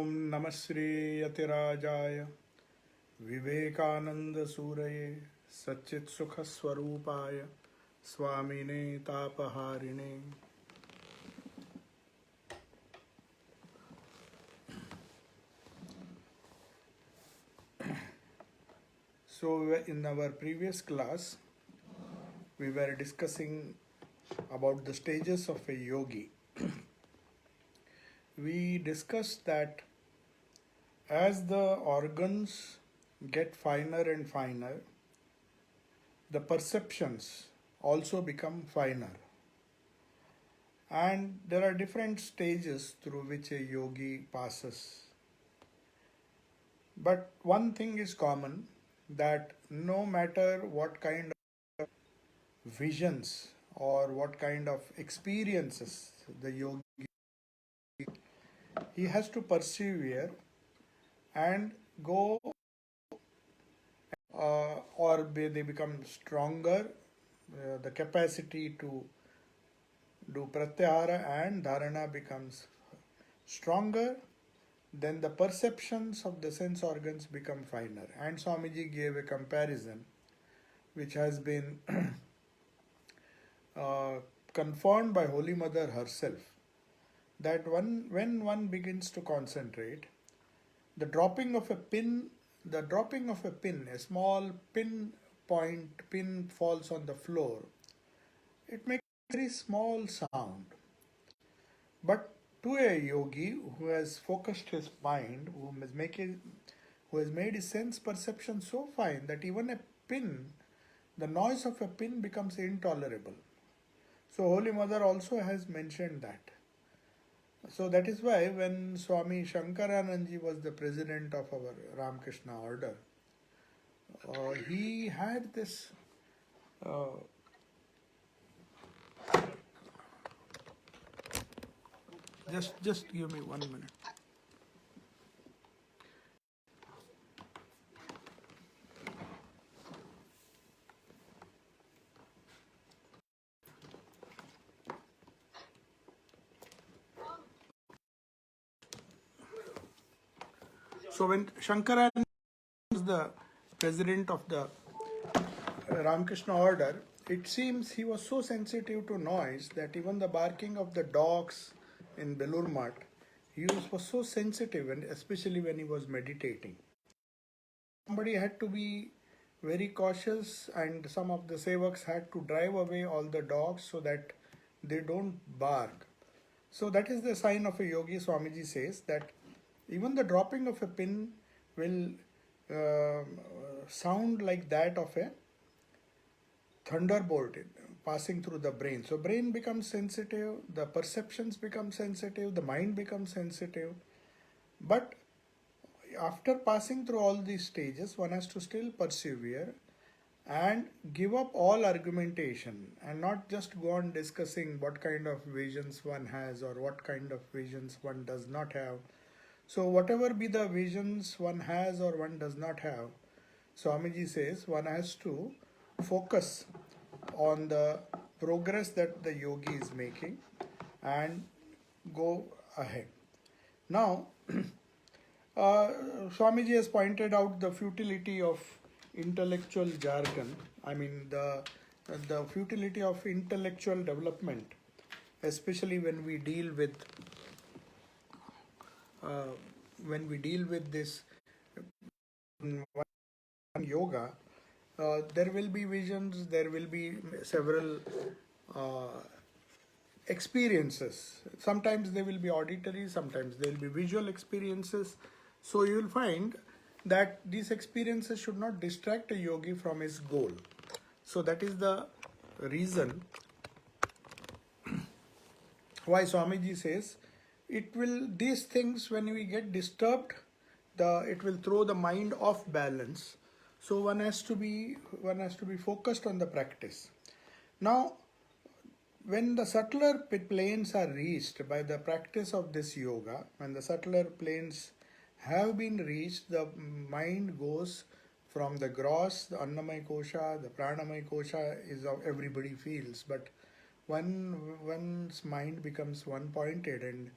ओम नमः श्री यतिराजाय विवेकानंद सूरये सच्चित सुख स्वरूपाय स्वामिने तापहारिणे. So in our previous class we were discussing about the stages of a yogi. We discussed that as the organs get finer and finer, the perceptions also become finer. And there are different stages through which a yogi passes. But one thing is common, that no matter what kind of visions or what kind of experiences the yogi, he has to persevere and go, or they become stronger. The capacity to do pratyahara and dharana becomes stronger, then the perceptions of the sense organs become finer. And Swamiji gave a comparison which has been confirmed by Holy Mother herself, that when one begins to concentrate, the dropping of a pin, a small pin falls on the floor, it makes a very small sound. But to a yogi who has focused his mind, who has made his sense perception so fine that even a pin, the noise of a pin becomes intolerable. So Holy Mother also has mentioned that. So that is why when Swami Shankaranandji was the president of our Ramakrishna order, he had this just give me 1 minute. So when Shankaranandji was the president of the Ramakrishna order, it seems he was so sensitive to noise that even the barking of the dogs in Belur Math, he was so sensitive, and especially when he was meditating. Somebody had to be very cautious, and some of the sevaks had to drive away all the dogs so that they don't bark. So that is the sign of a yogi. Swamiji says that even the dropping of a pin will sound like that of a thunderbolt passing through the brain. So brain becomes sensitive, the perceptions become sensitive, the mind becomes sensitive. But after passing through all these stages, one has to still persevere and give up all argumentation and not just go on discussing what kind of visions one has or what kind of visions one does not have. So whatever be the visions one has or one does not have, Swamiji says one has to focus on the progress that the yogi is making and go ahead. Now, Swamiji has pointed out the futility of intellectual jargon. I mean the futility of intellectual development, especially when we deal with this yoga. There will be visions, there will be several experiences. Sometimes they will be auditory, sometimes they will be visual experiences. So you will find that these experiences should not distract a yogi from his goal. So that is the reason why Swamiji says these things, when we get disturbed, it will throw the mind off balance. So one has to be focused on the practice. Now, when the subtler planes are reached by the practice of this yoga, when the subtler planes have been reached, the mind goes from the gross, the Annamaya Kosha, the Pranamaya Kosha is of everybody feels, but one's mind becomes one pointed and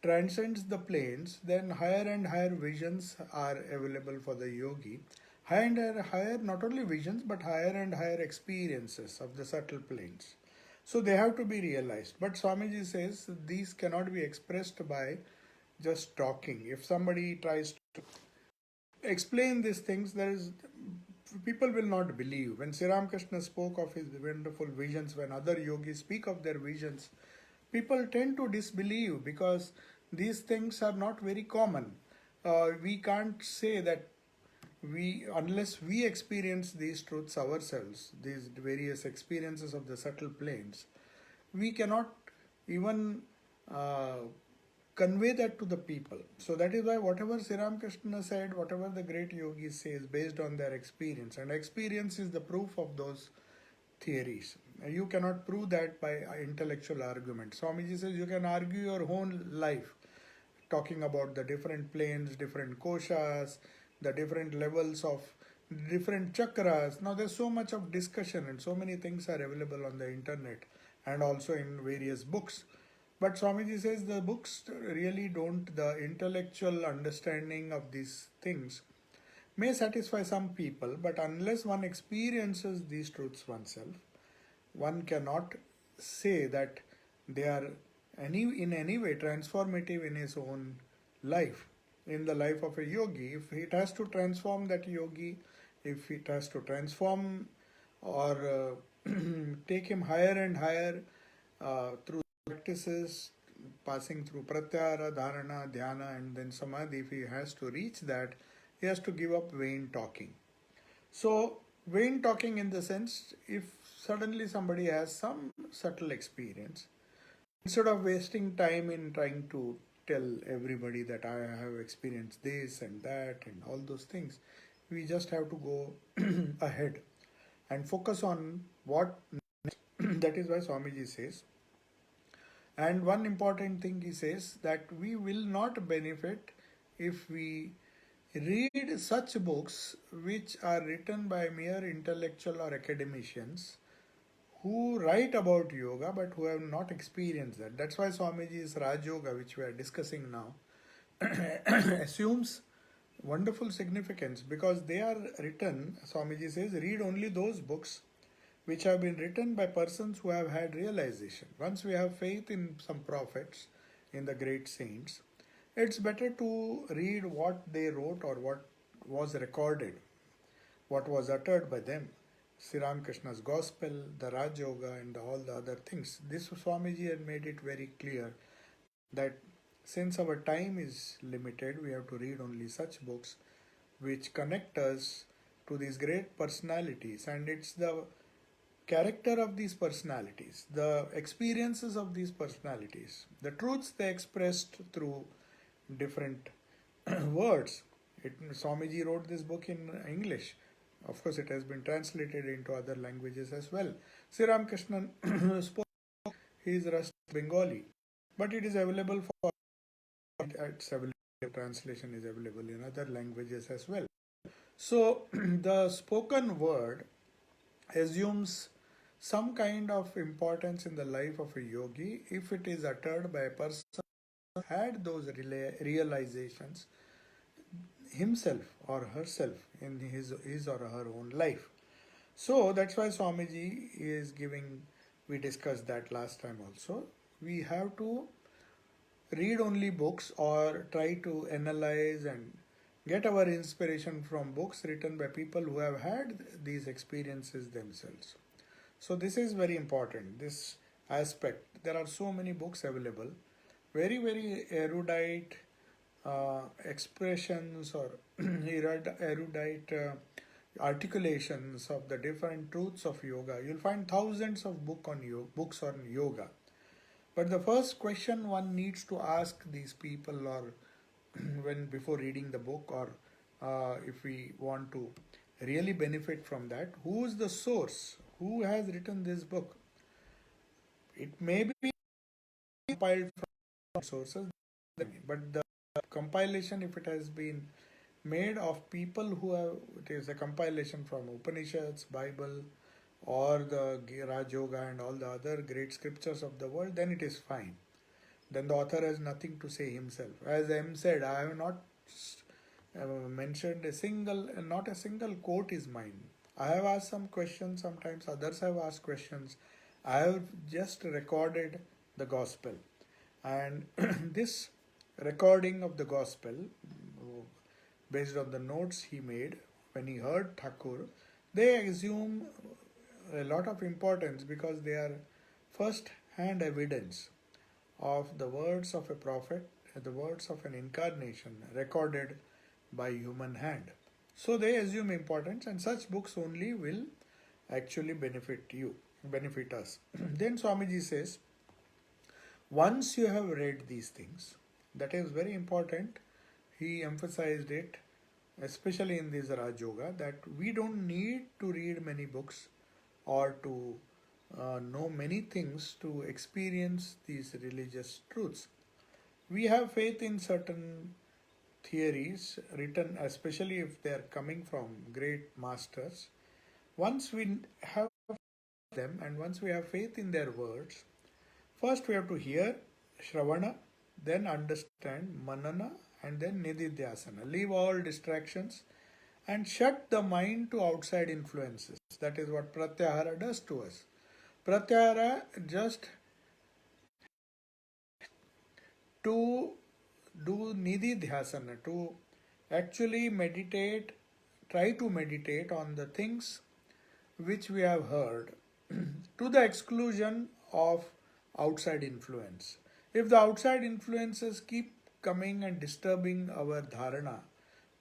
transcends the planes, then higher and higher visions are available for the yogi. Higher and higher, not only visions, but higher and higher experiences of the subtle planes. So they have to be realized. But Swamiji says these cannot be expressed by just talking. If somebody tries to explain these things, there is people will not believe. When Sri Ramakrishna spoke of his wonderful visions, when other yogis speak of their visions, people tend to disbelieve because these things are not very common. We can't say that unless we experience these truths ourselves, these various experiences of the subtle planes, we cannot even uh, convey that to the people. So that is why whatever Sri Ramakrishna said, whatever the great yogis say is based on their experience, and experience is the proof of those theories. You cannot prove that by intellectual argument. Swamiji says you can argue your whole life talking about the different planes, different koshas, the different levels of different chakras. Now there's so much of discussion and so many things are available on the internet and also in various books. But Swamiji says the books really don't, the intellectual understanding of these things may satisfy some people, but unless one experiences these truths oneself, one cannot say that they are in any way transformative in his own life, in the life of a yogi. If it has to transform that yogi, if it has to transform or take him higher and higher through practices, passing through pratyahara, dharana, dhyana, and then samadhi, if he has to reach that, he has to give up vain talking. So, vain talking in the sense, if suddenly somebody has some subtle experience, instead of wasting time in trying to tell everybody that I have experienced this and that and all those things, we just have to go ahead and focus on what that is why Swamiji says. And one important thing he says that we will not benefit if we read such books which are written by mere intellectual or academicians who write about yoga but who have not experienced that. That's why Swamiji's Raj Yoga, which we are discussing now, assumes wonderful significance because they are written, Swamiji says, read only those books which have been written by persons who have had realization. Once we have faith in some prophets, in the great saints, it's better to read what they wrote or what was recorded, what was uttered by them. Sri Ramakrishna's Gospel, the Raj Yoga, and all the other things. This Swamiji had made it very clear that since our time is limited, we have to read only such books which connect us to these great personalities, and it's the character of these personalities, the experiences of these personalities, the truths they expressed through different words. Swamiji wrote this book in English. Of course, it has been translated into other languages as well. Sri Ramakrishnan spoke his Rust Bengali, but it is available for it's available. Translation is available in other languages as well. So the spoken word assumes some kind of importance in the life of a yogi if it is uttered by a person who had those realizations himself or herself in his or her own life. So that's why Swamiji is giving, we discussed that last time also. We have to read only books or try to analyze and get our inspiration from books written by people who have had these experiences themselves. So this is very important, this aspect. There are so many books available, very, very erudite expressions or erudite articulations of the different truths of yoga. You'll find thousands of books on yoga. But the first question one needs to ask these people, or when before reading the book, or if we want to really benefit from that, who is the source? Who has written this book? It may be compiled from sources, but the compilation, if it has been made of people who have, it is a compilation from Upanishads, Bible, or the Raj Yoga and all the other great scriptures of the world, then it is fine. then the author has nothing to say himself. As M said, I have not mentioned not a single quote is mine. I have asked some questions, sometimes others have asked questions. I have just recorded the gospel. And this recording of the gospel, based on the notes he made when he heard Thakur, they assume a lot of importance because they are first hand evidence of the words of a prophet, the words of an incarnation recorded by human hand. So they assume importance, and such books only will actually benefit us. Then Swamiji says, once you have read these things, that is very important. He emphasized it, especially in this Raj Yoga, that we don't need to read many books or to know many things to experience these religious truths. We have faith in certain theories written, especially if they are coming from great masters. Once we have them and once we have faith in their words, first we have to hear Shravana, then understand Manana, and then Nididhyasana. Leave all distractions and shut the mind to outside influences. That is what Pratyahara does to us. Pratyahara just to do Nididhyasana, to actually meditate, try to meditate on the things which we have heard to the exclusion of outside influence. If the outside influences keep coming and disturbing our dharana,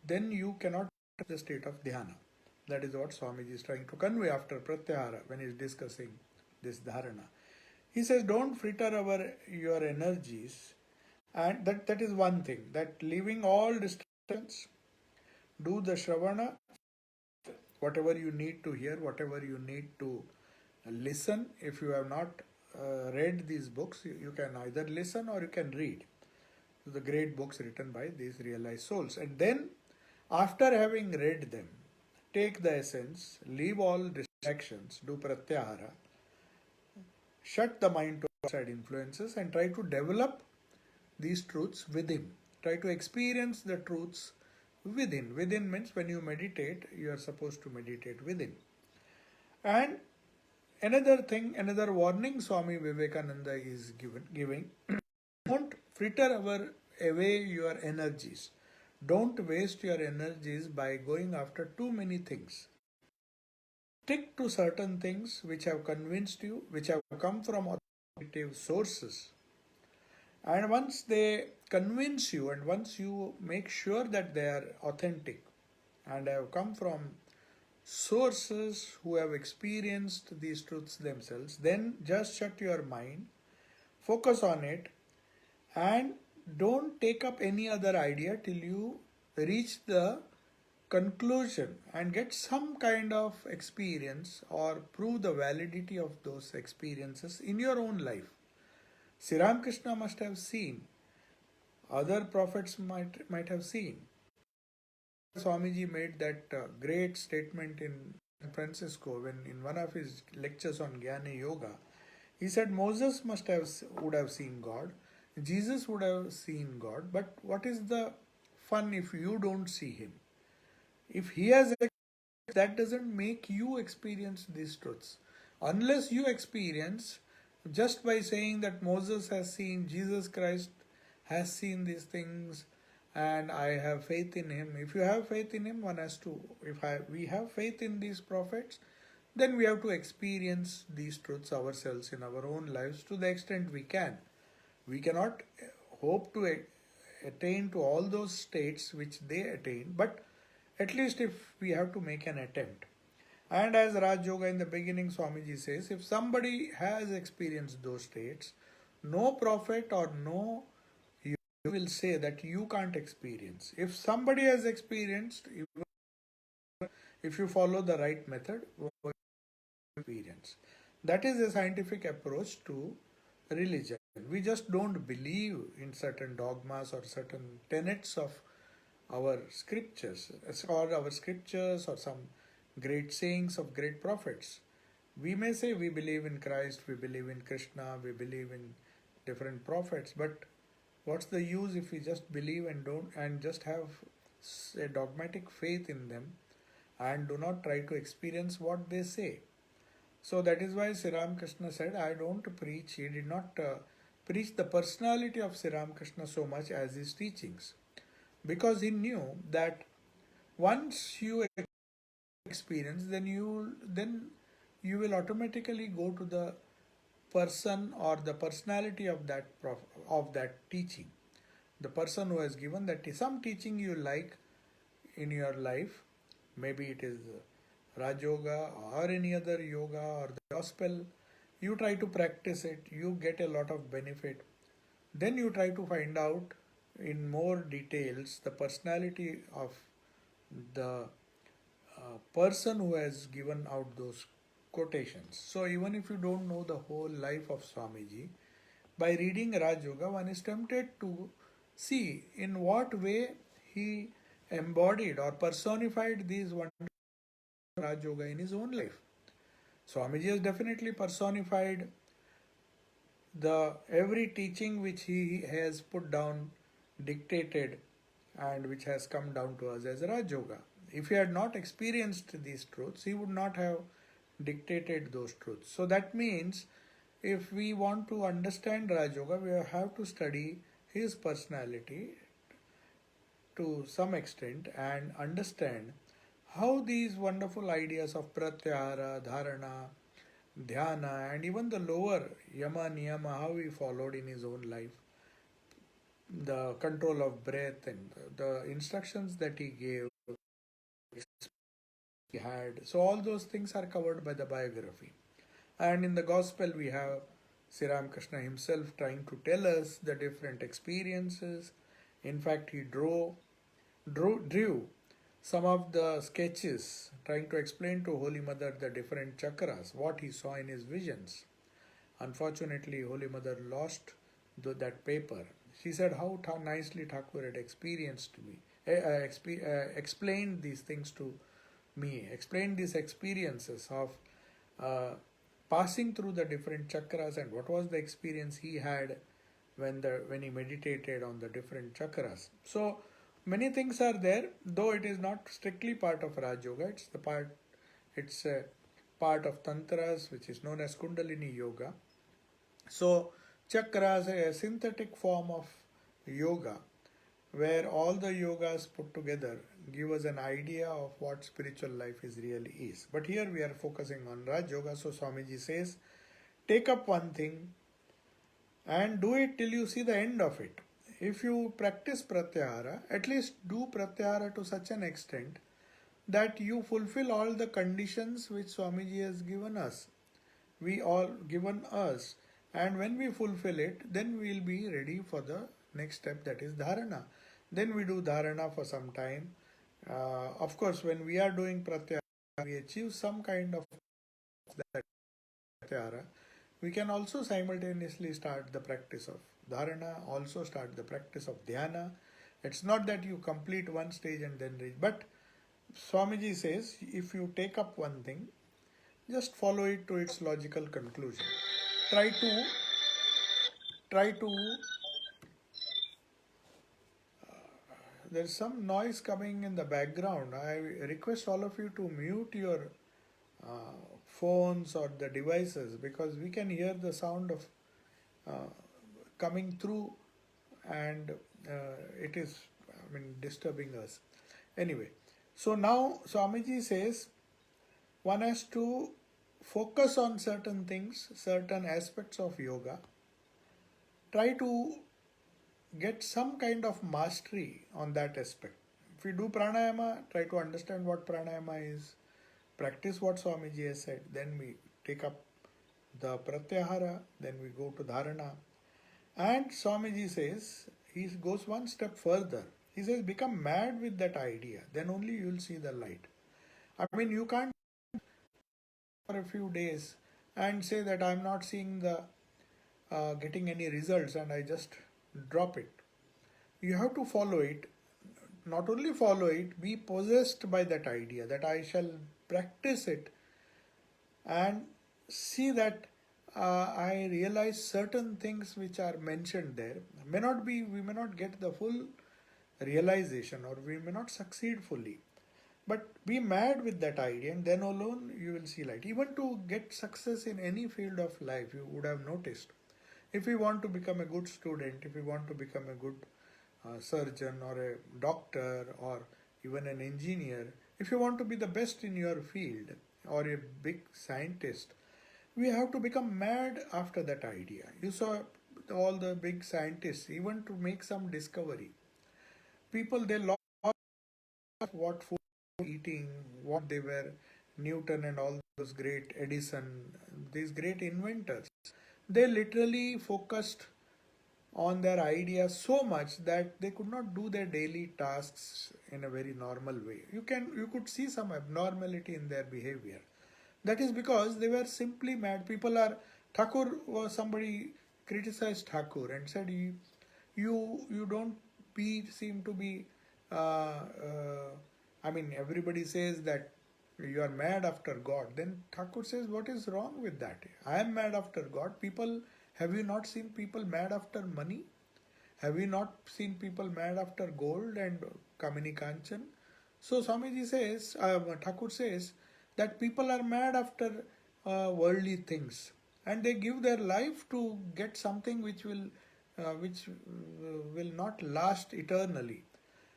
then you cannot touch the state of dhyana. That is what Swamiji is trying to convey after Pratyahara when he is discussing this dharana. He says, don't fritter your energies, and that is one thing, that leaving all distractions, do the Shravana, whatever you need to hear, whatever you need to listen. If you have not read these books, you can either listen or you can read the great books written by these realized souls. And then, after having read them, take the essence, leave all distractions, do pratyahara, shut the mind to outside influences, and try to develop these truths within. Try to experience the truths within. Within means when you meditate, you are supposed to meditate within. And another thing, another warning Swami Vivekananda is giving, don't fritter away your energies. Don't waste your energies by going after too many things. Stick to certain things which have convinced you, which have come from authoritative sources. And once they convince you and once you make sure that they are authentic and have come from sources who have experienced these truths themselves, then just shut your mind, focus on it, and don't take up any other idea till you reach the conclusion and get some kind of experience or prove the validity of those experiences in your own life. Sri Ramakrishna must have seen, other prophets might have seen. Swamiji made that great statement in San Francisco when in one of his lectures on Jnana Yoga. He said Moses would have seen God, Jesus would have seen God, but what is the fun if you don't see him? If he has, that doesn't make you experience these truths. Unless you experience, just by saying that Moses has seen, Jesus Christ has seen these things, and I have faith in him. If you have faith in him, one has to, we have faith in these prophets, then we have to experience these truths ourselves in our own lives to the extent we can. We cannot hope to attain to all those states which they attain, but at least if we have to make an attempt. And as Raj Yoga in the beginning, Swamiji says, if somebody has experienced those states, no prophet or no you will say that you can't experience. If somebody has experienced, if you follow the right method, experience. That is a scientific approach to religion. We just don't believe in certain dogmas or certain tenets of our scriptures or some great sayings of great prophets. We may say we believe in Christ, we believe in Krishna, we believe in different prophets, but what's the use if we just believe and don't and just have a dogmatic faith in them and do not try to experience what they say? So that is why Sri Ramakrishna said, I don't preach. He did not preach the personality of Sri Ramakrishna so much as his teachings, because he knew that once you experience, then you will automatically go to the person or the personality of of that teaching, the person who has given that some teaching you like in your life. Maybe it is Raj Yoga or any other yoga or the gospel. You try to practice it, you get a lot of benefit. Then you try to find out in more details the personality of the person who has given out those quotations. So even if you don't know the whole life of Swamiji, by reading Raj Yoga, one is tempted to see in what way he embodied or personified these wonders of Raj Yoga in his own life. Swamiji has definitely personified the every teaching which he has put down, dictated, and which has come down to us as Raj Yoga. If he had not experienced these truths, he would not have dictated those truths. So that means if we want to understand Raj Yoga, we have to study his personality to some extent and understand how these wonderful ideas of pratyahara, dharana, dhyana, and even the lower yama, niyama, how he followed in his own life, the control of breath and the instructions that he gave, he had. So all those things are covered by the biography. And in the gospel, we have Sri Ramakrishna himself trying to tell us the different experiences. In fact, he drew some of the sketches trying to explain to Holy Mother the different chakras, what he saw in his visions. Unfortunately, Holy Mother lost that paper. She said how nicely Thakur had explained these things to me, explained these experiences of uh, passing through the different chakras and what was the experience he had when he meditated on the different chakras. So many things are there, though it is not strictly part of Raj Yoga. It's a part of tantras, which is known as Kundalini Yoga. So chakras are a synthetic form of yoga, where all the yogas put together give us an idea of what spiritual life is really is. But here we are focusing on Raj Yoga. So Swamiji says, take up one thing and do it till you see the end of it. If you practice pratyahara, at least do pratyahara to such an extent that you fulfill all the conditions which Swamiji has given us. We all given us. And when we fulfill it, then we will be ready for the next step, that is dharana. Then we do dharana for some time. Of course, when we are doing pratyahara, we achieve some kind of that pratyahara. We can also simultaneously start the practice of dharana, also start the practice of dhyana. It's not that you complete one stage and then reach. But Swamiji says, if you take up one thing, just follow it to its logical conclusion. Try to try to There's some noise coming in the background. I request all of you to mute your phones or the devices, because we can hear the sound of uh, coming through, and it is, disturbing us. Anyway, so now Swamiji says one has to focus on certain things, certain aspects of yoga. Try to get some kind of mastery on that aspect. If we do pranayama, try to understand what pranayama is, practice what Swamiji has said, then we take up the pratyahara, then we go to dharana. And Swamiji says, he goes one step further. He says, become mad with that idea, then only you will see the light. You can't for a few days and say that I'm not seeing the getting any results and I just drop it. You have to follow it. Not only follow it, be possessed by that idea that I shall practice it and see that I realize certain things which are mentioned there we may not get the full realization, or we may not succeed fully. But be mad with that idea, and then alone you will see light. Even to get success in any field of life, you would have noticed. If you want to become a good student, if you want to become a good surgeon or a doctor or even an engineer, if you want to be the best in your field or a big scientist, we have to become mad after that idea. You saw all the big scientists, even to make some discovery. People, they lost what food eating, what they were, Newton and all those great Edison, these great inventors. They literally focused on their ideas so much that they could not do their daily tasks in a very normal way. You could see some abnormality in their behavior. That is because they were simply mad. People are Thakur was somebody criticized Thakur and said you don't be seem to be I mean, everybody says that you are mad after God. Then Thakur says, what is wrong with that? I am mad after God. People, have you not seen people mad after money? Have you not seen people mad after gold and Kamini Kanchan? So Swamiji says, Thakur says that people are mad after worldly things, and they give their life to get something which will not last eternally.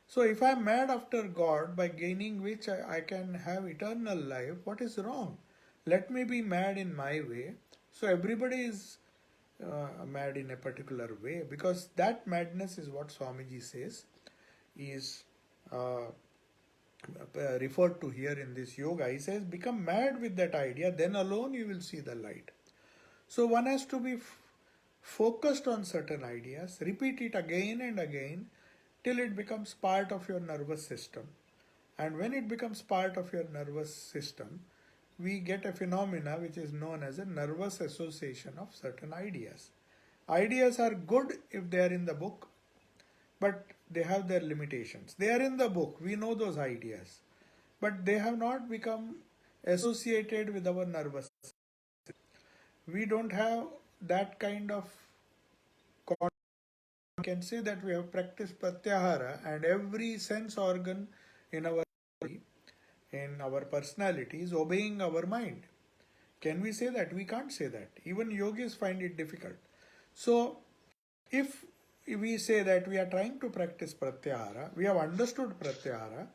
So if I am mad after God, by gaining which I can have eternal life, what is wrong? Let me be mad in my way. So everybody is mad in a particular way, because that madness is what Swamiji says is referred to here in this yoga. He says, become mad with that idea, then alone you will see the light. So one has to be focused on certain ideas, repeat it again and again till it becomes part of your nervous system. And when it becomes part of your nervous system, we get a phenomena which is known as a nervous association of certain ideas. Ideas are good if they are in the book, but they have their limitations. They are in the book, we know those ideas, but they have not become associated with our nervous system. We don't have that kind of concept. We can say that we have practiced pratyahara, and every sense organ in our body, in our personality, is obeying our mind. Can we say that? We can't say that. Even yogis find it difficult. So, if we say that we are trying to practice pratyahara, we have understood pratyahara,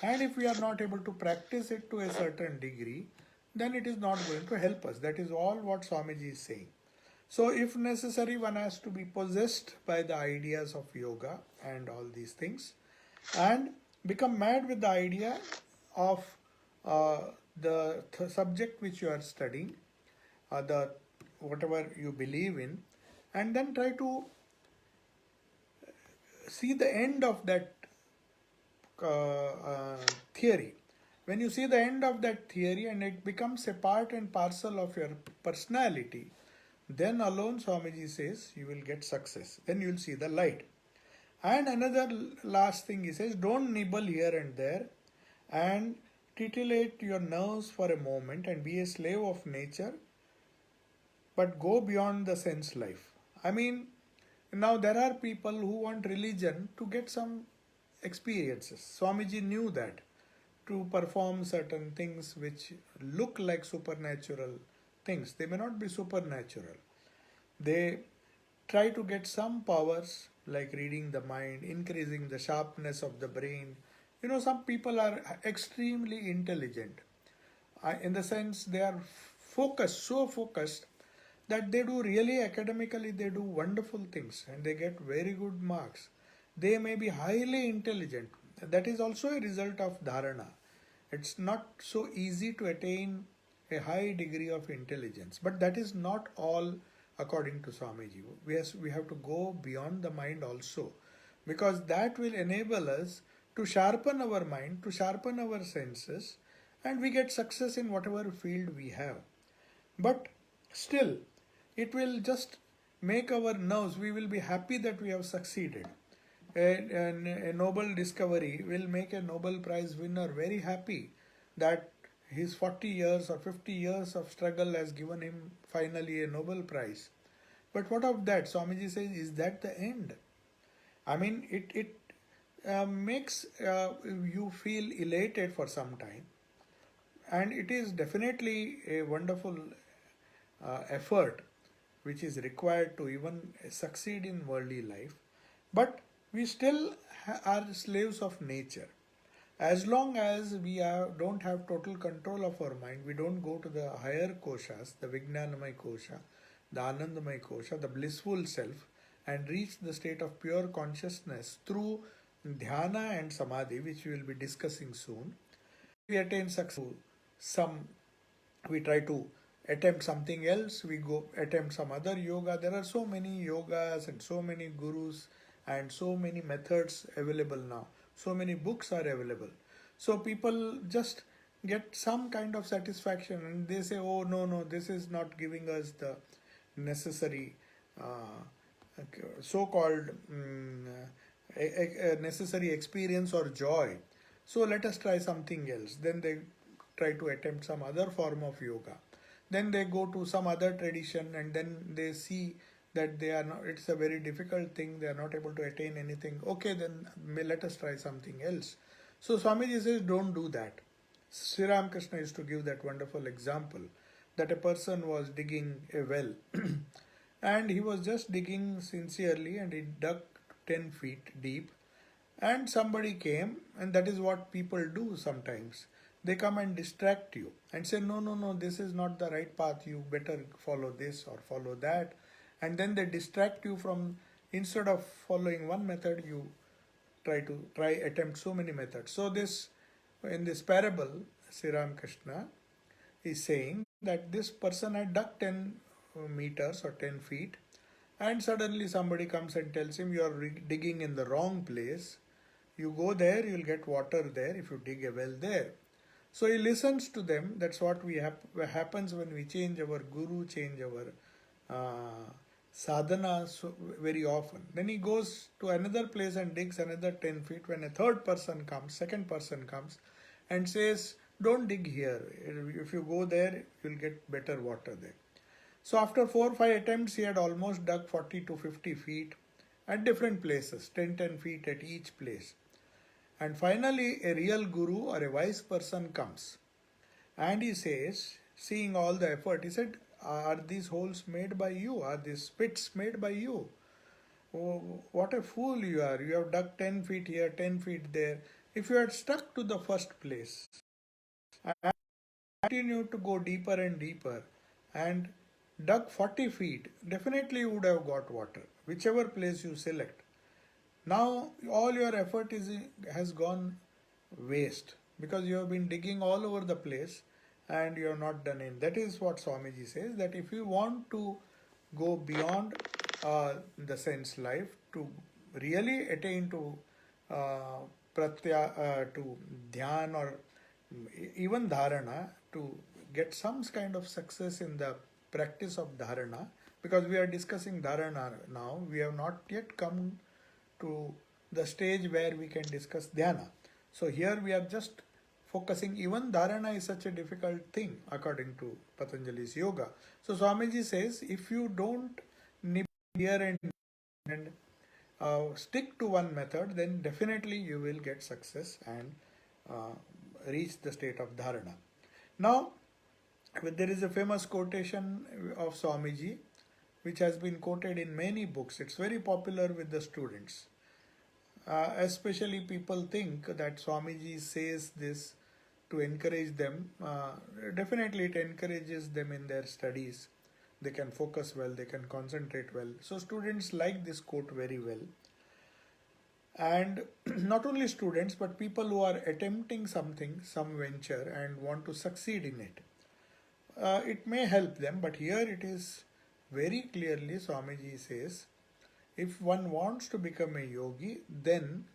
and if we are not able to practice it to a certain degree, then it is not going to help us. That is all what Swamiji is saying. So if necessary, one has to be possessed by the ideas of yoga and all these things, and become mad with the idea of the subject which you are studying, the whatever you believe in, and then try to see the end of that theory. When you see the end of that theory and it becomes a part and parcel of your personality, then alone Swamiji says you will get success. Then you will see the light. And another last thing he says, don't nibble here and there and titillate your nerves for a moment and be a slave of nature, but go beyond the sense life. I mean, now there are people who want religion to get some experiences. Swamiji knew that to perform certain things which look like supernatural things, they may not be supernatural. They try to get some powers like reading the mind, increasing the sharpness of the brain. You know, some people are extremely intelligent. In the sense they are focused, so focused that they do really academically, they do wonderful things and they get very good marks. They may be highly intelligent. That is also a result of dharana. It's not so easy to attain a high degree of intelligence, but that is not all according to Swamiji. We have to go beyond the mind also, because that will enable us to sharpen our mind, to sharpen our senses, and we get success in whatever field we have. But still, it will just make our nerves, we will be happy that we have succeeded. A Nobel discovery will make a Nobel Prize winner very happy that his 40 years or 50 years of struggle has given him finally a Nobel Prize. But what of that? Swamiji says, is that the end? I mean, it makes you feel elated for some time, and it is definitely a wonderful effort which is required to even succeed in worldly life. But we still are slaves of nature. As long as don't have total control of our mind, we don't go to the higher koshas, the Vijnanamay kosha, the Anandamay kosha, the blissful self, and reach the state of pure consciousness through dhyana and samadhi, which we will be discussing soon. We attain success. Some we try to attempt something else, we go attempt some other yoga. There are so many yogas and so many gurus and so many methods available now, so many books are available, so people just get some kind of satisfaction and they say, oh no, no, this is not giving us the necessary so-called necessary experience or joy, so let us try something else. Then they try to attempt some other form of yoga. Then they go to some other tradition and then they see that they are not, it's a very difficult thing, they are not able to attain anything. Okay, then let us try something else. So Swamiji says, don't do that. Sri Ramakrishna used to give that wonderful example that a person was digging a well and he was just digging sincerely and he dug 10 feet deep, and somebody came, and that is what people do sometimes. They come and distract you and say, no, no, no, this is not the right path, you better follow this or follow that. And then they distract you from, instead of following one method, you attempt so many methods. So this, in this parable, Sri Ramakrishna is saying that this person had dug 10 meters or 10 feet, and suddenly somebody comes and tells him, you are digging in the wrong place. You go there, you'll get water there if you dig a well there. So he listens to them. That's what happens when we change our guru, change our sadhana so very often. Then he goes to another place and digs another 10 feet. When a third person comes, second person comes and says, don't dig here. If you go there, you'll get better water there. So after 4 or 5 attempts, he had almost dug 40 to 50 feet at different places, 10 feet at each place. And finally, a real guru or a wise person comes and he says, seeing all the effort, he said, are these holes made by you? Are these pits made by you? Oh, what a fool you are. You have dug 10 feet here, 10 feet there. If you had stuck to the first place and continued to go deeper and deeper and dug 40 feet, definitely you would have got water, whichever place you select. Now all your effort has gone waste because you have been digging all over the place and you have not done it. That is what Swamiji says, that if you want to go beyond the sense life, to really attain to to dhyan or even dharana, to get some kind of success in the practice of dharana, because we are discussing dharana now, we have not yet come to the stage where we can discuss dhyana. So here we are just focusing, even dharana is such a difficult thing according to Patanjali's yoga. So Swamiji says, if you don't nip here and stick to one method, then definitely you will get success and reach the state of dharana. Now, there is a famous quotation of Swamiji which has been quoted in many books. It's very popular with the students. Especially people think that Swamiji says this to encourage them. Definitely it encourages them in their studies. They can focus well, they can concentrate well. So students like this quote very well. And not only students, but people who are attempting something, some venture, and want to succeed in it. It may help them, but here it is very clearly Swamiji says, if one wants to become a yogi, then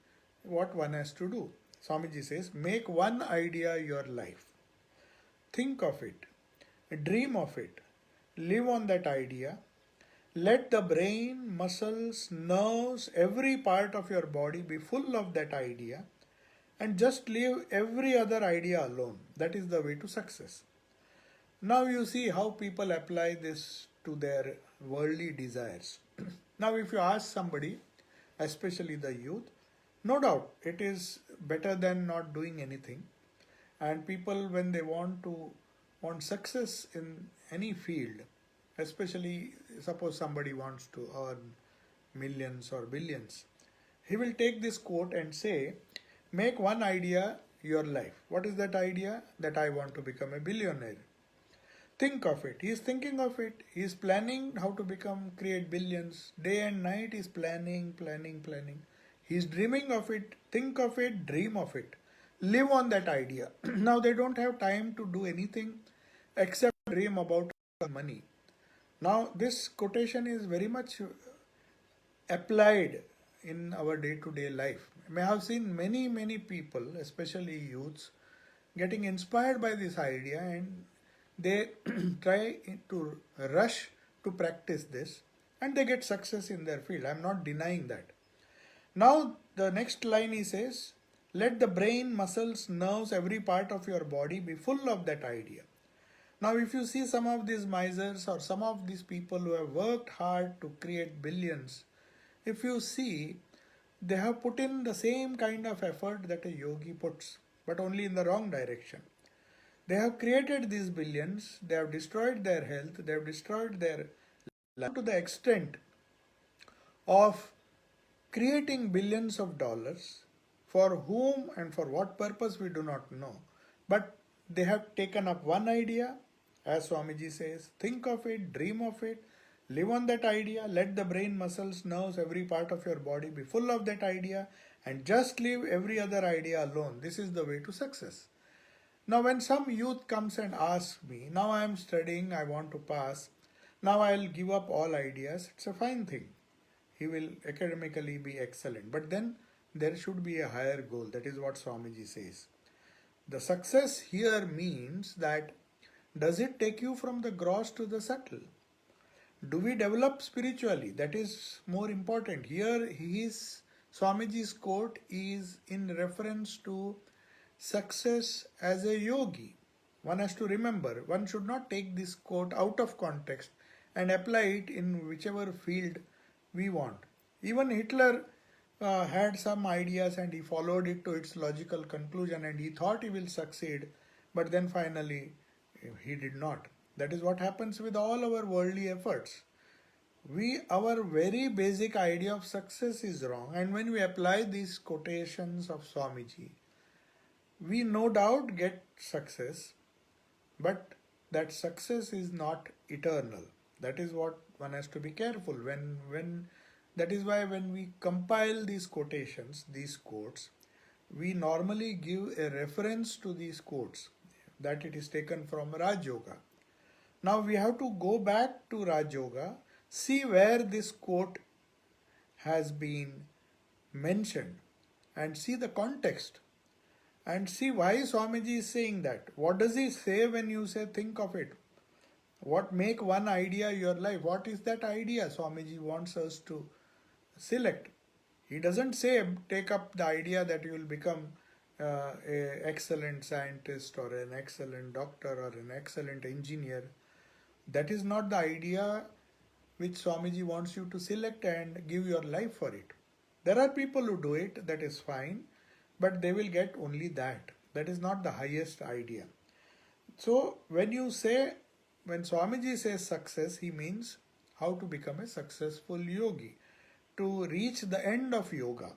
what one has to do? Swamiji says, make one idea your life. Think of it, dream of it, live on that idea. Let the brain, muscles, nerves, every part of your body be full of that idea, and just leave every other idea alone. That is the way to success. Now you see how people apply this to their worldly desires. Now, if you ask somebody, especially the youth, no doubt it is better than not doing anything. And people, when they want success in any field, especially suppose somebody wants to earn millions or billions, he will take this quote and say, make one idea your life. What is that idea? That I want to become a billionaire. Think of it. He is thinking of it. He is planning how to create billions. Day and night he is planning. He is dreaming of it. Think of it, dream of it. Live on that idea. Now they don't have time to do anything except dream about money. Now this quotation is very much applied in our day-to-day life. I have seen many people, especially youths, getting inspired by this idea, and they try to rush to practice this, and they get success in their field. I'm not denying that. Now the next line he says, let the brain, muscles, nerves, every part of your body be full of that idea. Now if you see some of these misers or some of these people who have worked hard to create billions, if you see, they have put in the same kind of effort that a yogi puts, but only in the wrong direction. They have created these billions, they have destroyed their health, they have destroyed their life to the extent of creating billions of dollars, for whom and for what purpose we do not know. But they have taken up one idea, as Swamiji says, think of it, dream of it, live on that idea, let the brain, muscles, nerves, every part of your body be full of that idea, and just leave every other idea alone. This is the way to success. Now when some youth comes and asks me, now I am studying, I want to pass, now I will give up all ideas, it's a fine thing. He will academically be excellent. But then there should be a higher goal. That is what Swamiji says. The success here means that does it take you from the gross to the subtle? Do we develop spiritually? That is more important. Here his Swamiji's quote is in reference to success as a yogi. One has to remember, one should not take this quote out of context and apply it in whichever field we want. Even Hitler had some ideas and he followed it to its logical conclusion and he thought he will succeed, but then finally he did not. That is what happens with all our worldly efforts. Our very basic idea of success is wrong, and when we apply these quotations of Swamiji, we no doubt get success, but that success is not eternal. That is what one has to be careful when that is why when we compile these quotations, these quotes, we normally give a reference to these quotes that it is taken from Raj Yoga. Now we have to go back to Raj Yoga, see where this quote has been mentioned and see the context and see why Swamiji is saying that. What does he say when you say think of it? What make one idea your life? What is that idea Swamiji wants us to select? He doesn't say take up the idea that you will become an excellent scientist or an excellent doctor or an excellent engineer. That is not the idea which Swamiji wants you to select and give your life for it. There are people who do it, that is fine, but they will get only that. That is not the highest idea. So when Swamiji says success, he means how to become a successful yogi, to reach the end of yoga.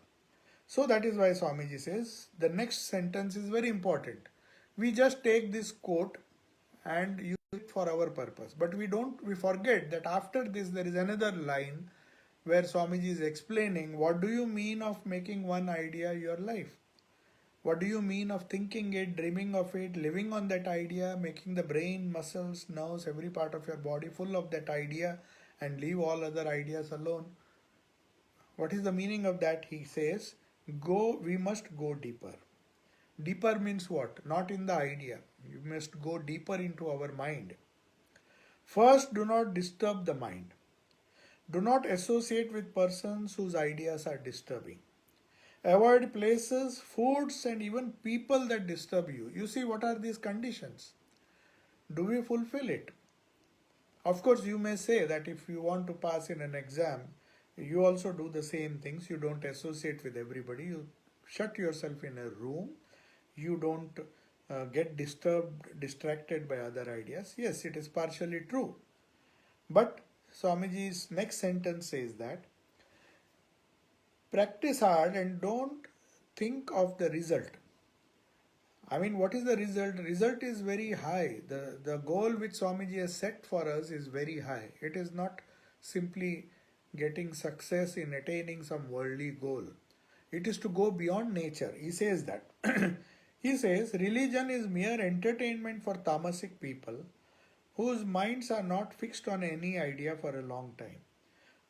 So that is why Swamiji says the next sentence is very important. We just take this quote and use it for our purpose, but we forget that after this there is another line where Swamiji is explaining what do you mean of making one idea your life. What do you mean of thinking it, dreaming of it, living on that idea, making the brain, muscles, nerves, every part of your body full of that idea and leave all other ideas alone? What is the meaning of that? He says, we must go deeper. Deeper means what? Not in the idea. You must go deeper into our mind. First, do not disturb the mind. Do not associate with persons whose ideas are disturbing. Avoid places, foods, and even people that disturb you. You see, what are these conditions? Do we fulfill it? Of course, you may say that if you want to pass in an exam, you also do the same things. You don't associate with everybody. You shut yourself in a room. You don't get disturbed, distracted by other ideas. Yes, it is partially true. But Swamiji's next sentence says that practice hard and don't think of the result. I mean, what is the result? Result is very high. The goal which Swamiji has set for us is very high. It is not simply getting success in attaining some worldly goal. It is to go beyond nature. He says that. He says religion is mere entertainment for tamasic people whose minds are not fixed on any idea for a long time.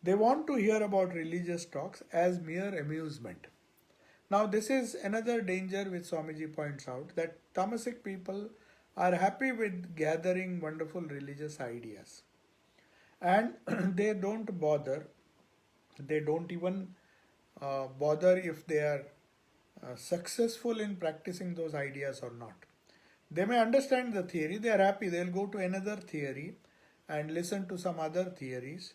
They want to hear about religious talks as mere amusement. Now, this is another danger which Swamiji points out, that Tamasic people are happy with gathering wonderful religious ideas, and they don't bother, they don't even bother if they are successful in practicing those ideas or not. They may understand the theory, they are happy, they'll go to another theory and listen to some other theories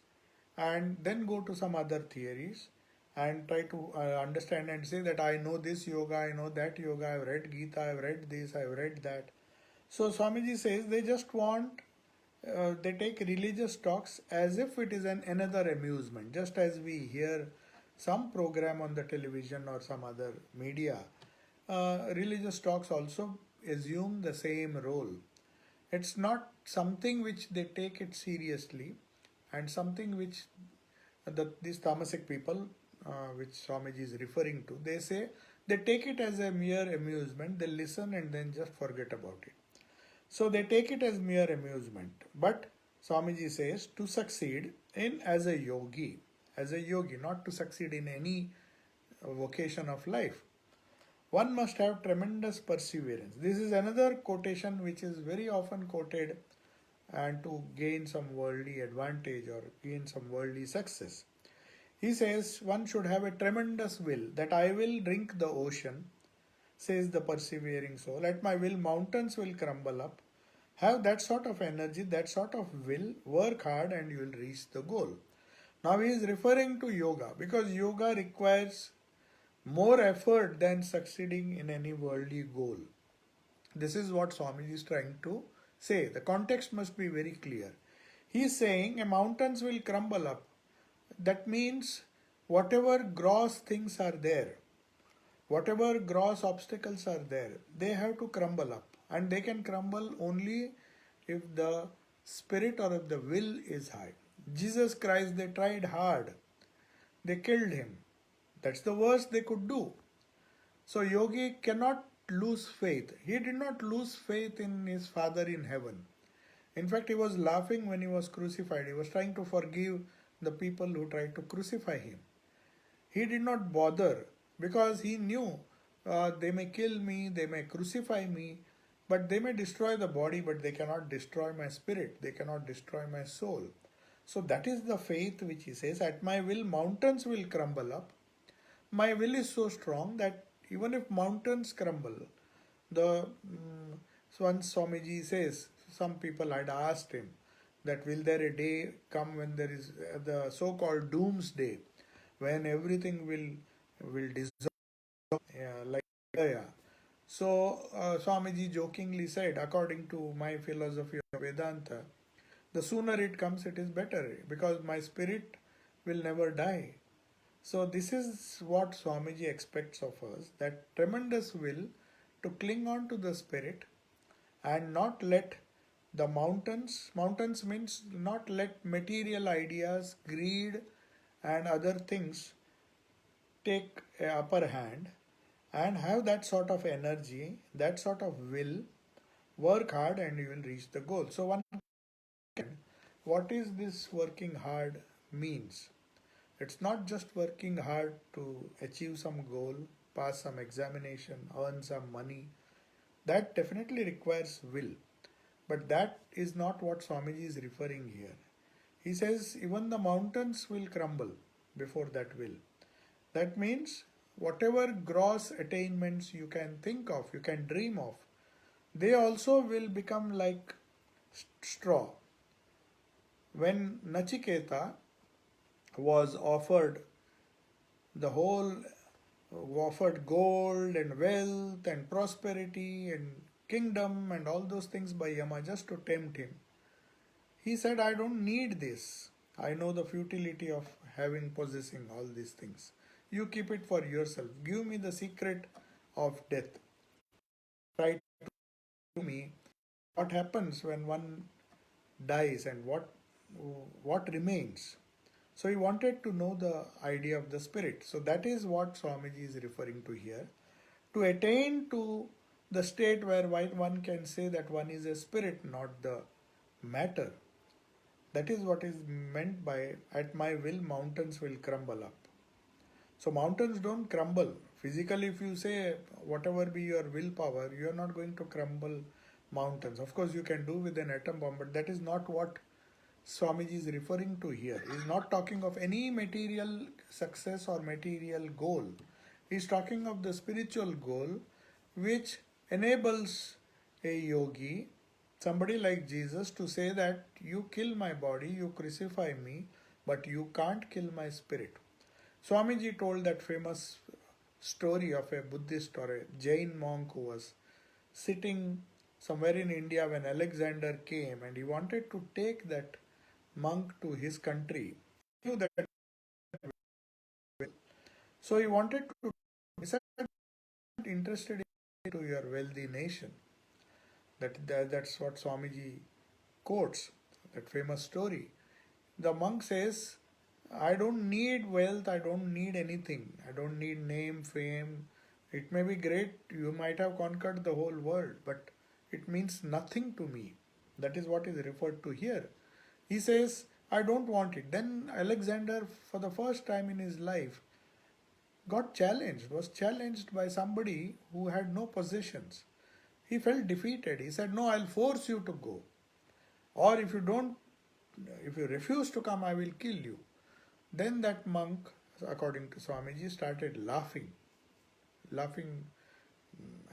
and then go to some other theories and try to understand and say that I know this yoga, I know that yoga, I've read Gita, I've read this, I've read that. So Swamiji says they just want, they take religious talks as if it is another amusement, just as we hear some program on the television or some other media. Religious talks also assume the same role. It's not something which they take it seriously, and something which these Tamasic people, which Swamiji is referring to, they say they take it as a mere amusement, they listen and then just forget about it. So they take it as mere amusement. But Swamiji says to succeed in as a yogi, not to succeed in any vocation of life, one must have tremendous perseverance. This is another quotation which is very often quoted and to gain some worldly advantage or gain some worldly success. He says one should have a tremendous will, that I will drink the ocean, says the persevering soul. At my will, mountains will crumble up. Have that sort of energy, that sort of will, work hard, and you will reach the goal. Now he is referring to yoga because yoga requires more effort than succeeding in any worldly goal. This is what Swamiji is trying to say. The context must be very clear. He is saying mountains will crumble up. That means whatever gross things are there, whatever gross obstacles are there, they have to crumble up. And they can crumble only if the spirit or if the will is high. Jesus Christ, they tried hard. They killed him. That's the worst they could do. So Yogi cannot lose faith. He did not lose faith in his Father in heaven. In fact, he was laughing when he was crucified. He was trying to forgive the people who tried to crucify him. He did not bother because he knew they may kill me, they may crucify me, but they may destroy the body, but they cannot destroy my spirit, they cannot destroy my soul. So that is the faith which he says, at my will, mountains will crumble up. My will is so strong that even if mountains crumble, the once Swamiji says, some people had asked him that will there a day come when there is the so-called doomsday, when everything will dissolve, like yeah. So Swamiji jokingly said, according to my philosophy of Vedanta, the sooner it comes, it is better because my spirit will never die. So this is what Swamiji expects of us, that tremendous will to cling on to the spirit and not let the mountains means not let material ideas, greed and other things take a upper hand, and have that sort of energy, that sort of will, work hard and you will reach the goal. So one, what is this working hard means? It's not just working hard to achieve some goal, pass some examination, earn some money. That definitely requires will. But that is not what Swamiji is referring here. He says even the mountains will crumble before that will. That means whatever gross attainments you can think of, you can dream of, they also will become like straw. When Nachiketa was the whole offered gold and wealth and prosperity and kingdom and all those things by Yama just to tempt him, he said, I don't need this. I know the futility of possessing all these things. You keep it for yourself. Give me the secret of death. Try to me what happens when one dies and what remains. So he wanted to know the idea of the spirit. So that is what Swamiji is referring to here. To attain to the state where one can say that one is a spirit, not the matter. That is what is meant by at my will mountains will crumble up. So mountains don't crumble. Physically, if you say whatever be your willpower, you are not going to crumble mountains. Of course, you can do with an atom bomb, but that is not what Swamiji is referring to here. He is not talking of any material success or material goal. He is talking of the spiritual goal which enables a yogi, somebody like Jesus, to say that you kill my body, you crucify me, but you can't kill my spirit. Swamiji told that famous story of a Buddhist or a Jain monk who was sitting somewhere in India when Alexander came and he wanted to take that monk to his country. He knew that, so he wanted to. He said, "I'm not interested in to your wealthy nation." That's what Swamiji quotes, that famous story. The monk says, I don't need wealth, I don't need anything, I don't need name, fame. It may be great, you might have conquered the whole world, but it means nothing to me. That is what is referred to here. He says, I don't want it. Then Alexander, for the first time in his life, was challenged by somebody who had no possessions. He felt defeated. He said, no, I'll force you to go. Or if you refuse to come, I will kill you. Then that monk, according to Swamiji, started laughing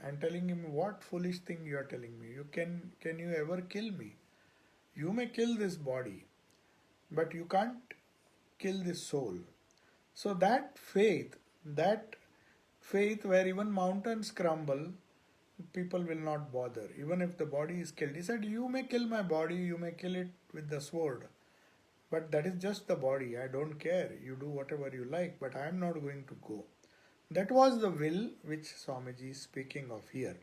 and telling him, what foolish thing you are telling me. Can you ever kill me? You may kill this body, but you can't kill this soul. So that faith where even mountains crumble, people will not bother, even if the body is killed. He said, you may kill my body, you may kill it with the sword, but that is just the body. I don't care. You do whatever you like, but I am not going to go. That was the will which Swamiji is speaking of here.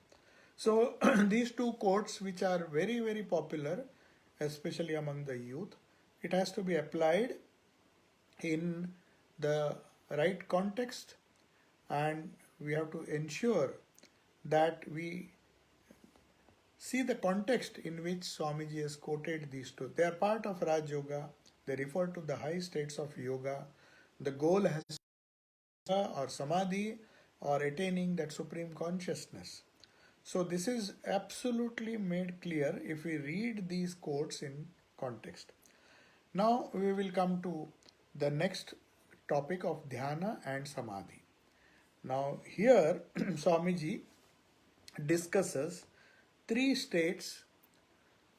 So these two quotes, which are very, very popular, especially among the youth, it has to be applied in the right context, and we have to ensure that we see the context in which Swamiji has quoted these two. They are part of Raj Yoga. They refer to the high states of yoga. The goal has or samadhi or attaining that supreme consciousness. So this is absolutely made clear if we read these quotes in context. Now we will come to the next topic of dhyana and samadhi. Now here Swamiji discusses three states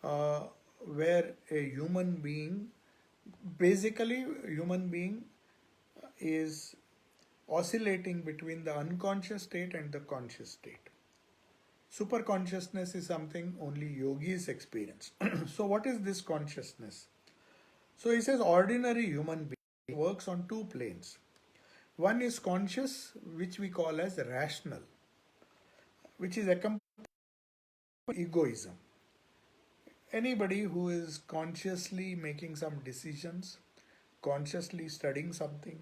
uh, where a human being, basically human being is oscillating between the unconscious state and the conscious state. Super consciousness is something only yogis experience. So what is this consciousness? So he says ordinary human being works on two planes. One is conscious, which we call as rational, which is accompanied by egoism. Anybody who is consciously making some decisions, consciously studying something,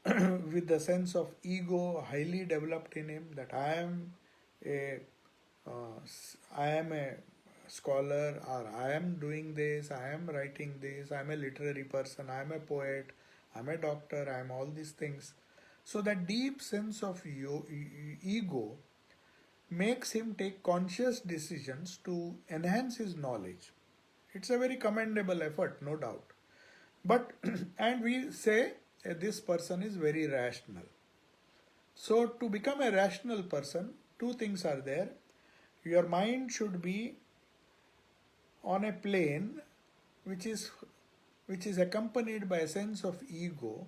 with the sense of ego highly developed in him, that a I am a scholar, or I am doing this, I am writing this, I am a literary person, I am a poet, I am a doctor, I am all these things. So that deep sense of ego makes him take conscious decisions to enhance his knowledge. It's a very commendable effort, no doubt. But, and we say this person is very rational. So, to become a rational person, two things are there. Your mind should be on a plane which is which is accompanied by a sense of ego,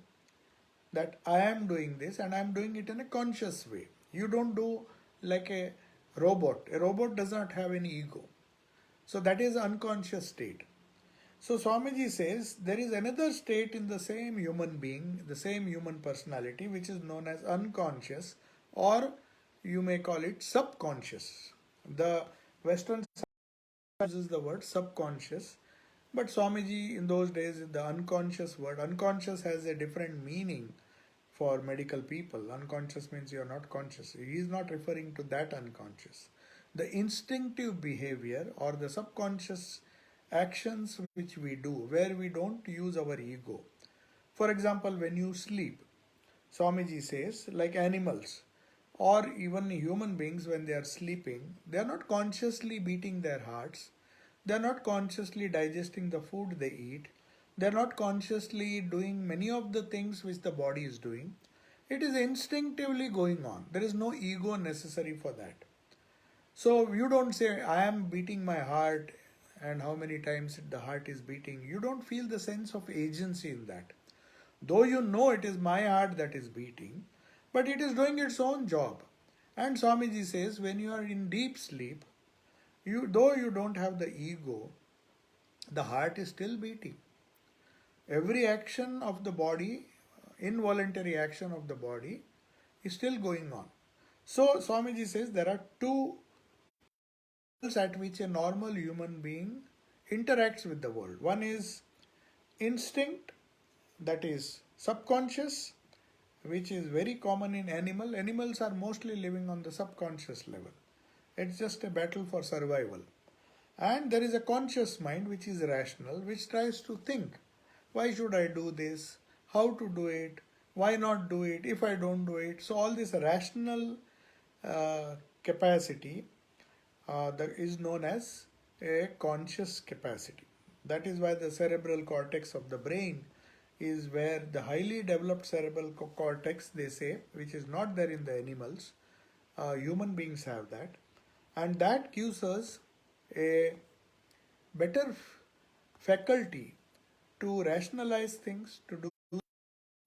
that I am doing this and I am doing it in a conscious way. You don't do like a robot. A robot does not have any ego. So that is unconscious state. So Swamiji says there is another state in the same human being, the same human personality, which is known as unconscious, or you may call it subconscious. The Western science uses the word subconscious, but Swamiji in those days, the unconscious word, unconscious has a different meaning for medical people. Unconscious means you are not conscious. He is not referring to that unconscious. The instinctive behavior or the subconscious actions which we do, where we don't use our ego. For example, when you sleep, Swamiji says, like animals or even human beings, when they are sleeping, they are not consciously beating their hearts, they are not consciously digesting the food they eat, they are not consciously doing many of the things which the body is doing. It is instinctively going on. There is no ego necessary for that. So you don't say, I am beating my heart and how many times the heart is beating. You don't feel the sense of agency in that. Though you know it is my heart that is beating, but it is doing its own job. And Swamiji says, when you are in deep sleep, though you don't have the ego, the heart is still beating. Every action of the body, involuntary action of the body, is still going on. So Swamiji says there are two levels at which a normal human being interacts with the world. One is instinct, that is subconscious, which is very common in animals are mostly living on the subconscious level. It's just a battle for survival. And there is a conscious mind which is rational, which tries to think, why should I do this, how to do it, why not do it if I don't do it. So all this rational capacity that is known as a conscious capacity. That is why the cerebral cortex of the brain is where the highly developed cerebral cortex, they say, which is not there in the animals. Human beings have that, and that gives us a better faculty to rationalize things, to do the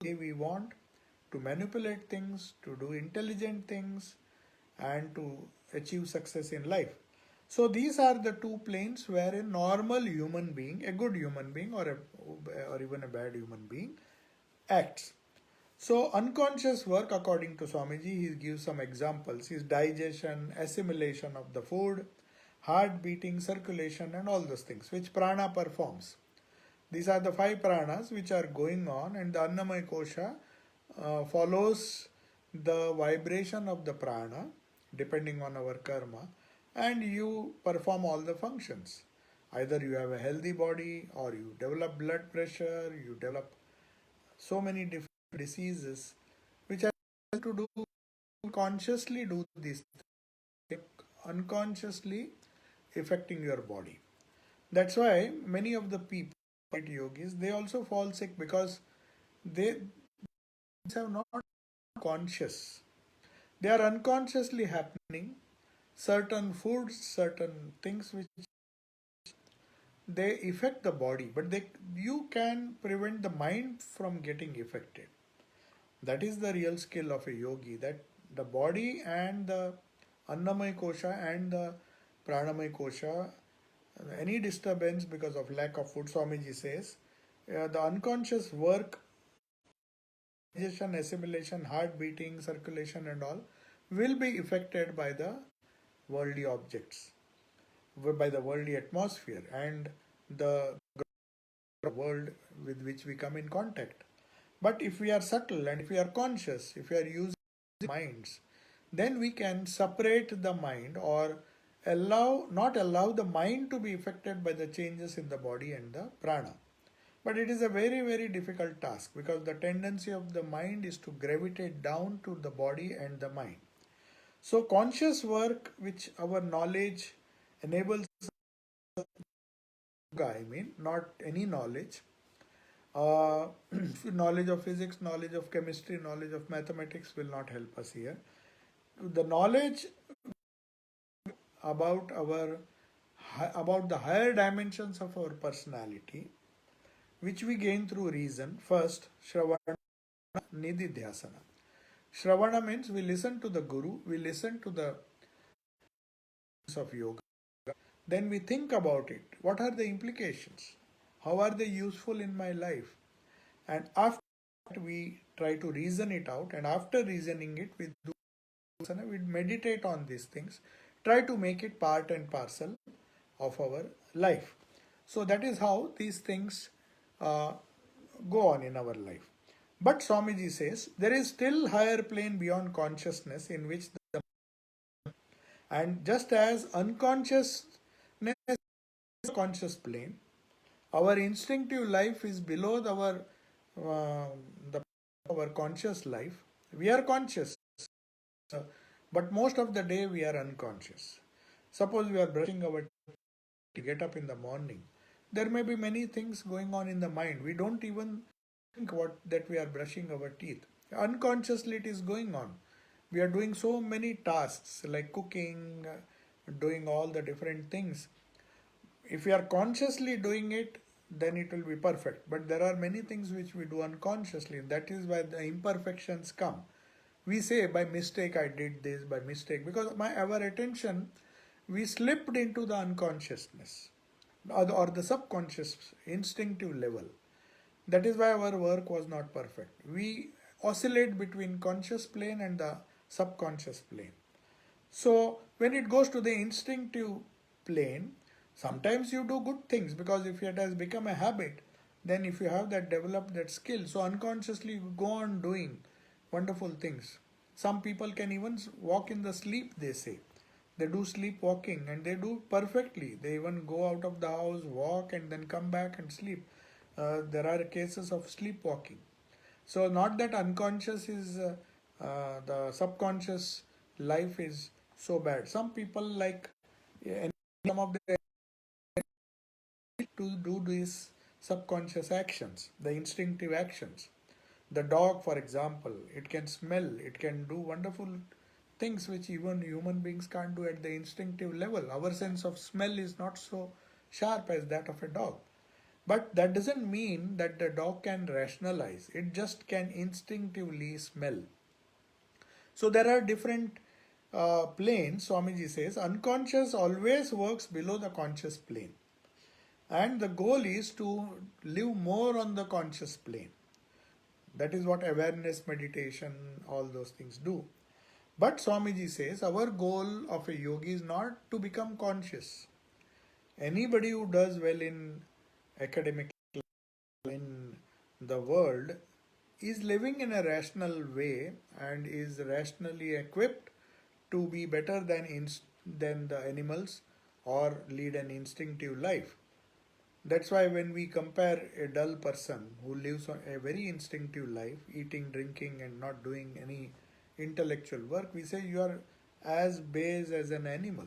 way we want, to manipulate things, to do intelligent things, and to achieve success in life. So these are the two planes where a normal human being, a good human being, or even a bad human being, acts. So unconscious work, according to Swamiji, he gives some examples, is digestion, assimilation of the food, heart beating, circulation, and all those things which prana performs. These are the five pranas which are going on, and the Annamaya Kosha follows the vibration of the prana depending on our karma, and you perform all the functions. Either you have a healthy body, or you develop blood pressure, you develop so many different diseases which have to do consciously do these things, unconsciously affecting your body. That's why many of the people, yogis, they also fall sick because they have not conscious. They are unconsciously happening. Certain foods, certain things which they affect the body, but you can prevent the mind from getting affected. That is the real skill of a yogi. That the body and the Annamaya Kosha and the Pranamaya Kosha, any disturbance because of lack of food, Swamiji says, the unconscious work, digestion, assimilation, heart beating, circulation, and all will be affected by the worldly objects, by the worldly atmosphere, and the world with which we come in contact. But if we are subtle and if we are conscious, if we are using minds, then we can separate the mind, or not allow the mind to be affected by the changes in the body and the prana. But it is a very, very difficult task because the tendency of the mind is to gravitate down to the body and the mind. So, conscious work, which our knowledge enables, I mean, not any knowledge, Uh, knowledge of physics, knowledge of chemistry, knowledge of mathematics will not help us here. The knowledge about our about the higher dimensions of our personality, which we gain through reason. First, Shravana Nididhyasana. Shravana means we listen to the Guru, we listen to the of yoga. Then we think about it. What are the implications? How are they useful in my life? And after that, we try to reason it out. And after reasoning it, we meditate on these things, try to make it part and parcel of our life. So that is how these things uh, go on in our life. But Swamiji says there is still higher plane beyond consciousness in which the and just as unconsciousness is conscious plane, our instinctive life is below uh, the our conscious life. We are conscious, uh, but most of the day we are unconscious. Suppose we are brushing our teeth, get up in the morning. There may be many things going on in the mind. We don't even think what that we are brushing our teeth. Unconsciously, it is going on. We are doing so many tasks like cooking, doing all the different things. If we are consciously doing it, then it will be perfect. But there are many things which we do unconsciously. That is why the imperfections come. We say by mistake I did this, by mistake, because our attention, we slipped into the unconsciousness or the subconscious instinctive level. That is why our work was not perfect. We oscillate between conscious plane and the subconscious plane. So when it goes to the instinctive plane, sometimes you do good things because if it has become a habit, then if you have that developed that skill, so unconsciously you go on doing wonderful things. Some people can even walk in the sleep, they say. They do sleepwalking and they do perfectly. They even go out of the house, walk, and then come back and sleep. There are cases of sleepwalking. So, not that unconscious is the subconscious life is so bad. Some people like some of the to do these subconscious actions, the instinctive actions. The dog, for example, it can smell, it can do wonderful things which even human beings can't do at the instinctive level. Our sense of smell is not so sharp as that of a dog. But that doesn't mean that the dog can rationalize, it just can instinctively smell. So there are different planes. Swamiji says unconscious always works below the conscious plane. And the goal is to live more on the conscious plane. That is what awareness, meditation, all those things do. But Swamiji says our goal of a yogi is not to become conscious. Anybody who does well in academic in the world is living in a rational way and is rationally equipped to be better than the animals or lead an instinctive life. That's why when we compare a dull person who lives a very instinctive life, eating, drinking, and not doing any intellectual work, we say you are as base as an animal.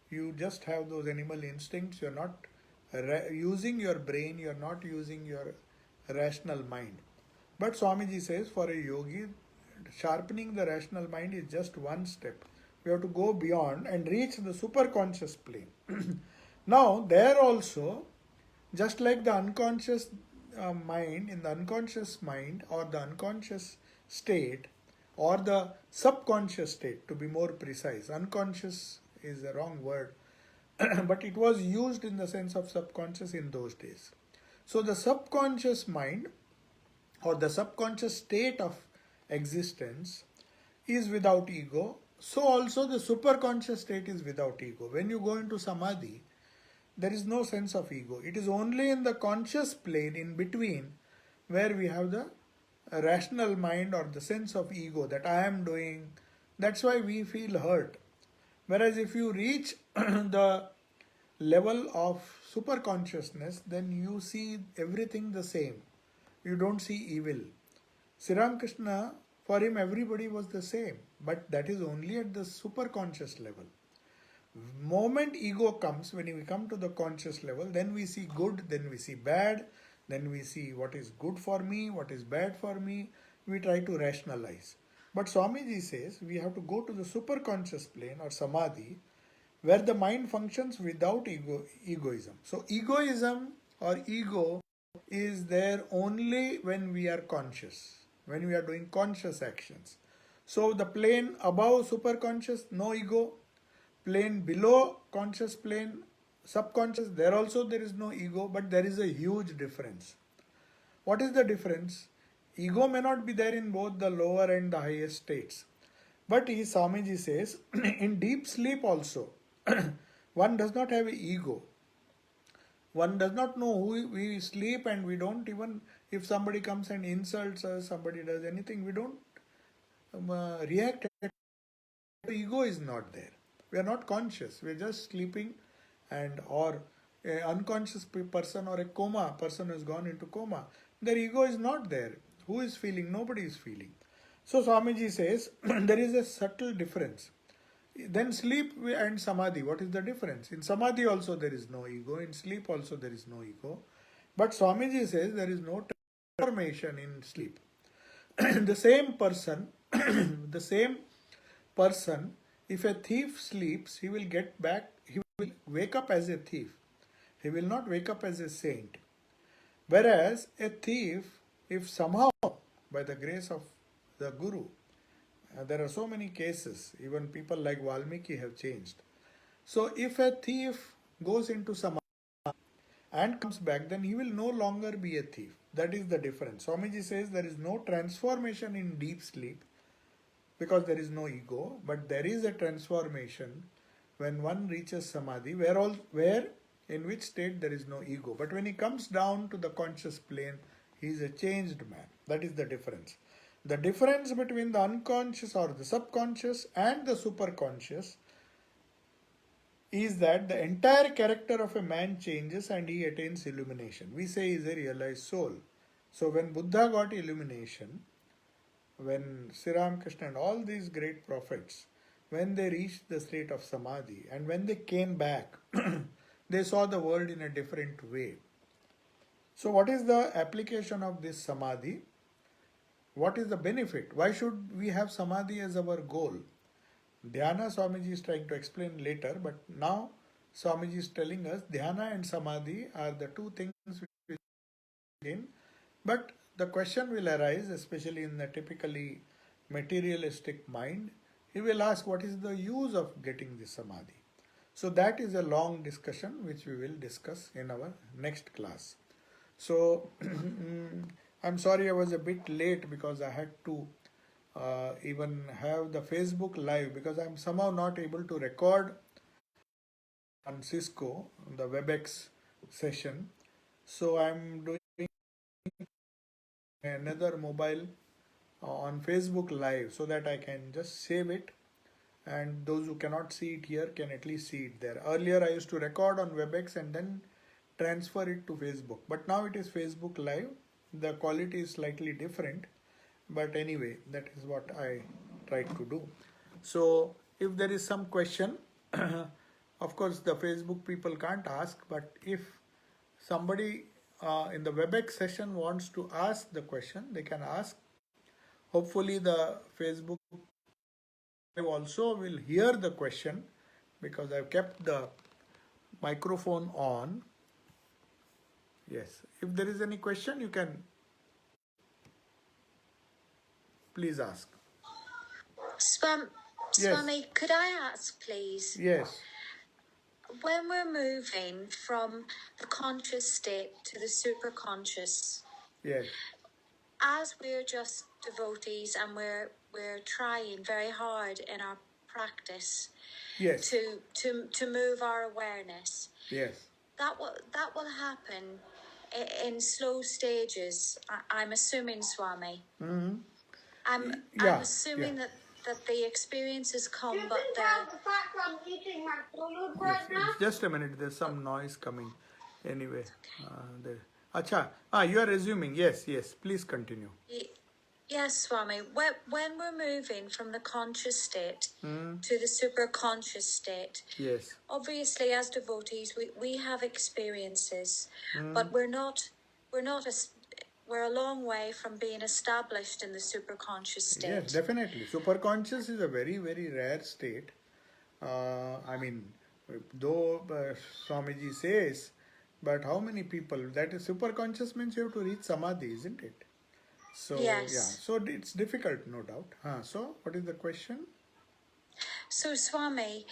You just have those animal instincts. You're not using your brain, you're not using your rational mind. But Swamiji says for a yogi, sharpening the rational mind is just one step. We have to go beyond and reach the superconscious plane. Now, there also, just like the unconscious mind, in the unconscious mind or the unconscious state or the subconscious state, to be more precise, unconscious is the wrong word, but it was used in the sense of subconscious in those days. So, the subconscious mind or the subconscious state of existence is without ego. So, also the superconscious state is without ego. When you go into samadhi, there is no sense of ego. It is only in the conscious plane in between where we have the rational mind or the sense of ego that I am doing. That's why we feel hurt. Whereas if you reach the level of super consciousness, then you see everything the same. You don't see evil. Sri Krishna, for him, everybody was the same, but that is only at the super conscious level. Moment ego comes, when we come to the conscious level, then we see good, then we see bad, Then we see what is good for me, what is bad for me. We try to rationalize. But Swamiji says we have to go to the superconscious plane or samadhi, where the mind functions without egoism. So egoism or ego is there only when we are conscious, when we are doing conscious actions. So the plane above superconscious, no ego. Plane below conscious plane, subconscious, there also there is no ego, but there is a huge difference. What is the difference? Ego may not be there in both the lower and the highest states. But Swamiji says, in deep sleep also, one does not have an ego. One does not know who we sleep, and we don't even, if somebody comes and insults us, somebody does anything, we don't react. The ego is not there. We are not conscious. We are just sleeping, and or a unconscious person or a coma person has gone into coma. Their ego is not there. Who is feeling? Nobody is feeling. So Swamiji says there is a subtle difference. Then sleep and samadhi, what is the difference? In samadhi also there is no ego. In sleep also there is no ego. But Swamiji says there is no transformation in sleep. The same person, the same person, if a thief sleeps, he will get back, he will wake up as a thief. He will not wake up as a saint. Whereas a thief, if somehow, by the grace of the Guru, there are so many cases, even people like Valmiki have changed. So if a thief goes into samadhi and comes back, then he will no longer be a thief. That is the difference. Swamiji says there is no transformation in deep sleep because there is no ego, but there is a transformation when one reaches samadhi, where in which state there is no ego. But when he comes down to the conscious plane, he is a changed man. That is the difference. The difference between the unconscious or the subconscious and the superconscious is that the entire character of a man changes and he attains illumination. We say he is a realized soul. So when Buddha got illumination, when Sri Ramakrishna and all these great prophets, when they reached the state of samadhi and when they came back, they saw the world in a different way. So what is the application of this samadhi? What is the benefit? Why should we have samadhi as our goal? Dhyana Swamiji is trying to explain later, but now Swamiji is telling us dhyana and samadhi are the two things which in. But the question will arise, especially in the typically materialistic mind. He will ask, what is the use of getting this samadhi? So that is a long discussion which we will discuss in our next class. So I'm sorry I was a bit late because I had to even have the Facebook live because I'm somehow not able to record on Cisco the WebEx session. So I'm doing another mobile on Facebook live so that I can just save it, and those who cannot see it here can at least see it there. Earlier I used to record on WebEx and then transfer it to Facebook, but now it is Facebook live. The quality is slightly different, but anyway, that is what I tried to do. So if there is some question, of course the Facebook people can't ask, but if somebody in the WebEx session wants to ask the question, they can ask. Hopefully the Facebook also will hear the question because I've kept the microphone on. Yes, if there is any question, you can please ask. Swami, could I ask, please? Yes. When we're moving from the conscious state to the superconscious, Yes. as we're just devotees and we're trying very hard in our practice, Yes. to move our awareness. Yes. That will happen in slow stages. I'm assuming, Swami. Mm-hmm. I'm assuming that the experiences come, but yes, just a minute. There's some noise coming. Anyway, Acha. You are resuming. Yes. Please continue. Yes, Swami. When we're moving from the conscious state to the superconscious state, yes, obviously as devotees we have experiences, but we're we're not a, we're a long way from being established in the superconscious state. Yes, definitely. Superconscious is a very, very rare state. I mean, though Swamiji says, but how many people? That is superconscious means you have to reach samadhi, isn't it? So Yes. yeah, so it's difficult, no doubt. So what is the question? So Swami,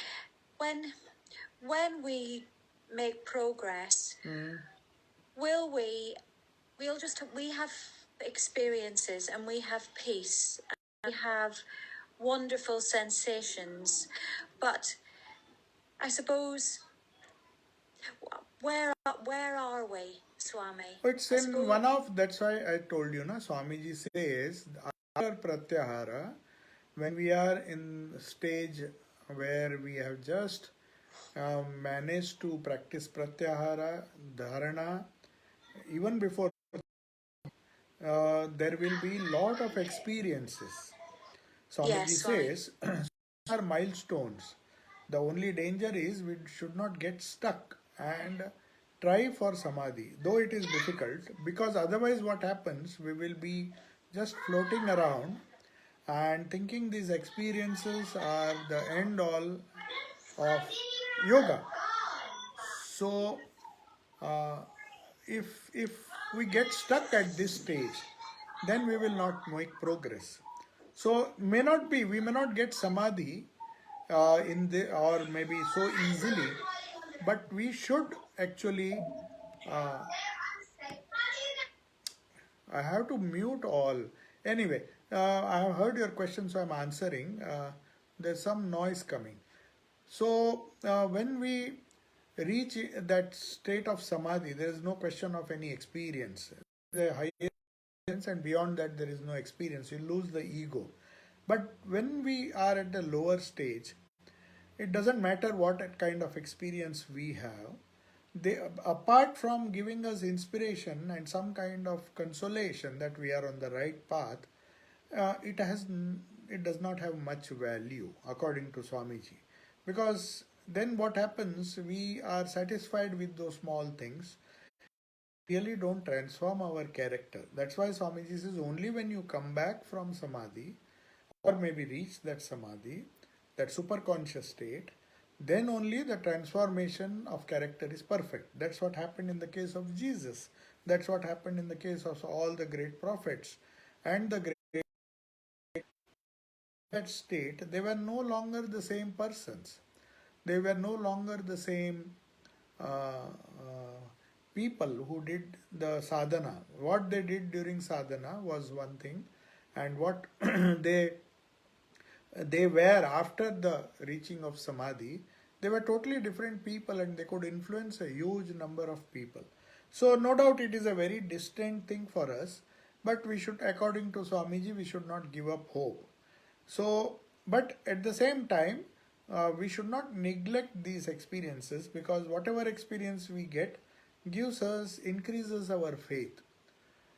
when we make progress, will we have experiences and we have peace and we have wonderful sensations, but I suppose where are we, Swami? It's I in suppose- one of, that's why I told you, na, Swamiji says, after Pratyahara, when we are in stage where we have just managed to practice Pratyahara, Dharana, even before, there will be lot of experiences. Swamiji Yes, Swami. says, are milestones. The only danger is we should not get stuck and try for samadhi, though it is difficult, because otherwise what happens, we will be just floating around and thinking these experiences are the end all of yoga. So uh, if we get stuck at this stage, then we will not make progress. So may not be, we may not get samadhi in the, or maybe so easily, but we should actually I have to mute all. Anyway, I have heard your question, so I'm answering. There's some noise coming. So, when we reach that state of samadhi, there is no question of any experience. The higher experience, and beyond that, there is no experience. You lose the ego. But when we are at the lower stage, it doesn't matter what kind of experience we have. They, apart from giving us inspiration and some kind of consolation that we are on the right path, it does not have much value according to Swamiji, because then what happens, we are satisfied with those small things, really don't transform our character. That's why Swamiji says only when you come back from samadhi, or maybe reach that samadhi, that superconscious state, then only the transformation of character is perfect. That's what happened in the case of Jesus. That's what happened in the case of all the great prophets. And the great that state, they were no longer the same persons. They were no longer the same people who did the sadhana. What they did during sadhana was one thing, and what they were after the reaching of samadhi, they were totally different people, and they could influence a huge number of people. So no doubt it is a very distant thing for us, but we should, according to Swamiji, we should not give up hope. So, but at the same time, we should not neglect these experiences, because whatever experience we get gives us, increases our faith,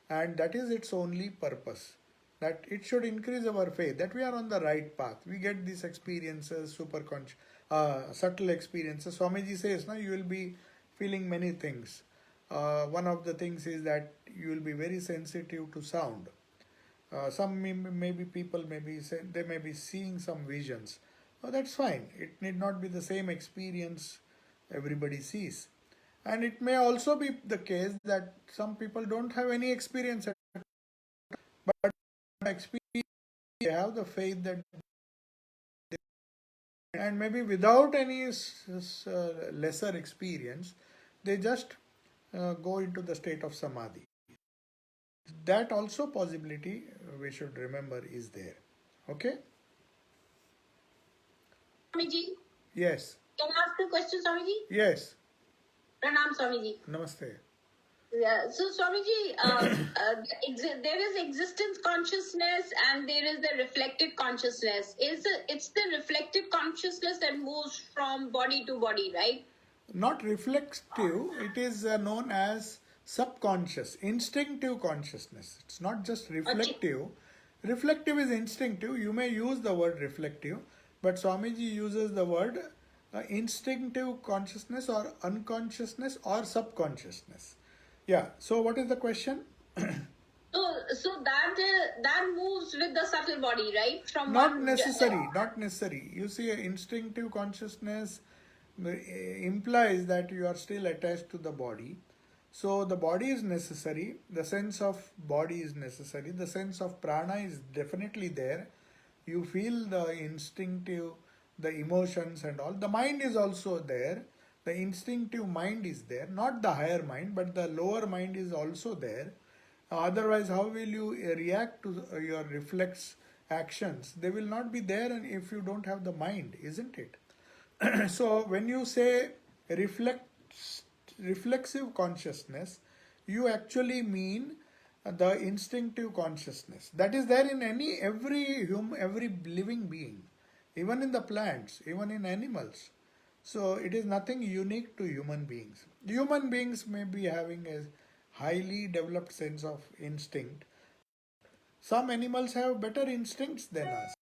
and that is its only purpose, that it should increase our faith that we are on the right path. We get these experiences, subtle experiences. Swamiji says, no, you will be feeling many things. One of the things is that you will be very sensitive to sound. Some maybe people may be they may be seeing some visions. Oh, that's fine. It need not be the same experience everybody sees. And it may also be the case that some people don't have any experience, but experience, they have the faith that, and maybe without any lesser experience, they just go into the state of samadhi. That also possibility we should remember is there. Okay? Swamiji, Yes. can I ask a question, Swamiji? Yes. Pranam, Swamiji. Namaste. Yeah. So, Swamiji, there is existence consciousness and there is the reflected consciousness. It's the reflected consciousness that moves from body to body, right? Not reflective, it is known as subconscious, instinctive consciousness. It's not just reflective. Reflective is instinctive. You may use the word reflective, but Swamiji uses the word instinctive consciousness or unconsciousness or subconsciousness. Yeah. So what is the question? So that moves with the subtle body, right? From Not one. necessary, not necessary. You see, instinctive consciousness implies that you are still attached to the body. So the body is necessary, the sense of body is necessary, the sense of prana is definitely there. You feel the instinctive, the emotions and all. The mind is also there. The instinctive mind is there, not the higher mind, but the lower mind is also there. Otherwise, how will you react to your reflex actions? They will not be there and if you don't have the mind, isn't it? So when you say reflexive consciousness, you actually mean the instinctive consciousness that is there in every living being, even in the plants, even in animals. So it is nothing unique to human beings. Human beings may be having a highly developed sense of instinct. Some animals have better instincts than us.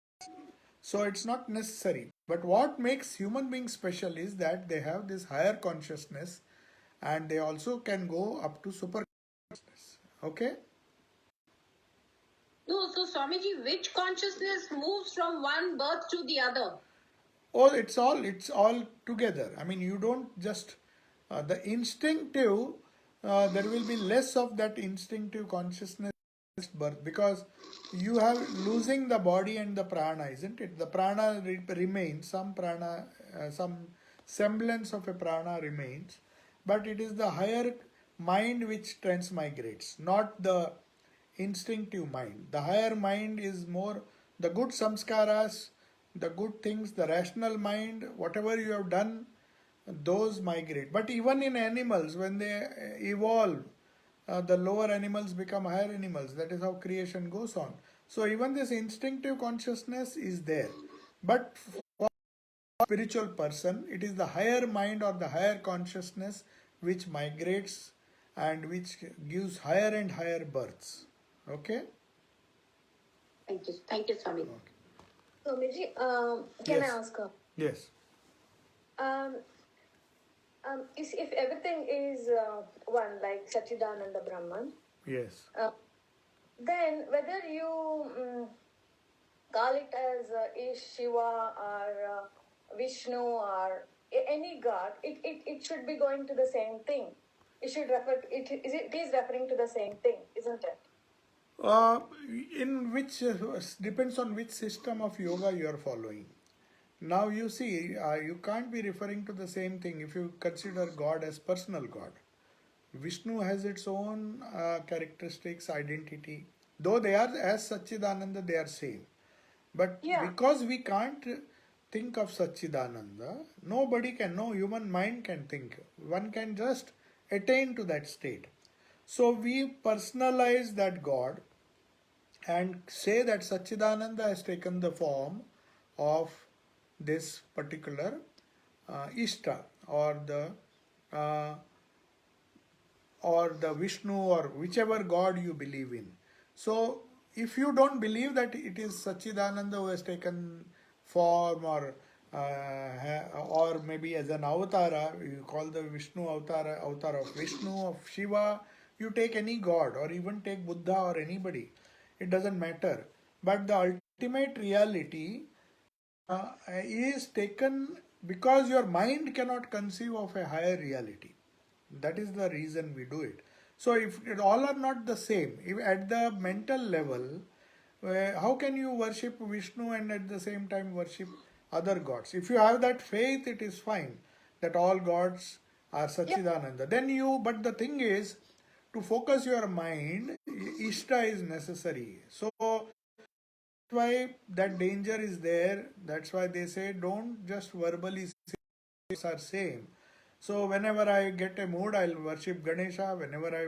So it's not necessary. But what makes human beings special is that they have this higher consciousness and they also can go up to super consciousness. Okay? No, so Swamiji, which consciousness moves from one birth to the other? Oh, it's all together. I mean, you don't just the instinctive. There will be less of that instinctive consciousness birth because you have losing the body and the prana, isn't it? The prana remains. Some prana, some semblance of a prana remains, but it is the higher mind which transmigrates, not the instinctive mind. The higher mind is more the good samskaras, the good things, the rational mind, whatever you have done, those migrate. But even in animals, when they evolve, the lower animals become higher animals. That is how creation goes on. So even this instinctive consciousness is there. But for a spiritual person, it is the higher mind or the higher consciousness which migrates and which gives higher and higher births. Okay? Thank you, Swami. Okay. So, Miji, can I Yes. ask her? Yes. Um, you see, if everything is one, like Satchidananda Brahman, Yes. then whether you call it as Ish Shiva or Vishnu or any god, it should be going to the same thing. It should refer. It is referring to the same thing, isn't it? Uh, in which depends on which system of yoga you are following. Now you see, you can't be referring to the same thing if you consider God as personal God. Vishnu has its own characteristics, identity. Though they are as Satchidananda, they are same. But Yeah. because we can't think of Satchidananda, nobody can, no human mind can think. One can just attain to that state. So we personalize that God and say that Satchidananda has taken the form of this particular Ishta uh, or the Vishnu or whichever God you believe in. So if you don't believe that it is Satchidananda who has taken form or maybe as an avatara, you call the Vishnu avatar of Vishnu, of Shiva, you take any god or even take Buddha or anybody, it doesn't matter. But the ultimate reality is taken because your mind cannot conceive of a higher reality. That is the reason we do it. So if it all are not the same, if at the mental level, how can you worship Vishnu and at the same time worship other gods? If you have that faith, it is fine that all gods are Satchidananda. Then you, but the thing is, to focus your mind, Ishta is necessary. So that's why that danger is there. That's why they say don't just verbally say are same. So whenever I get a mood, I'll worship Ganesha. Whenever I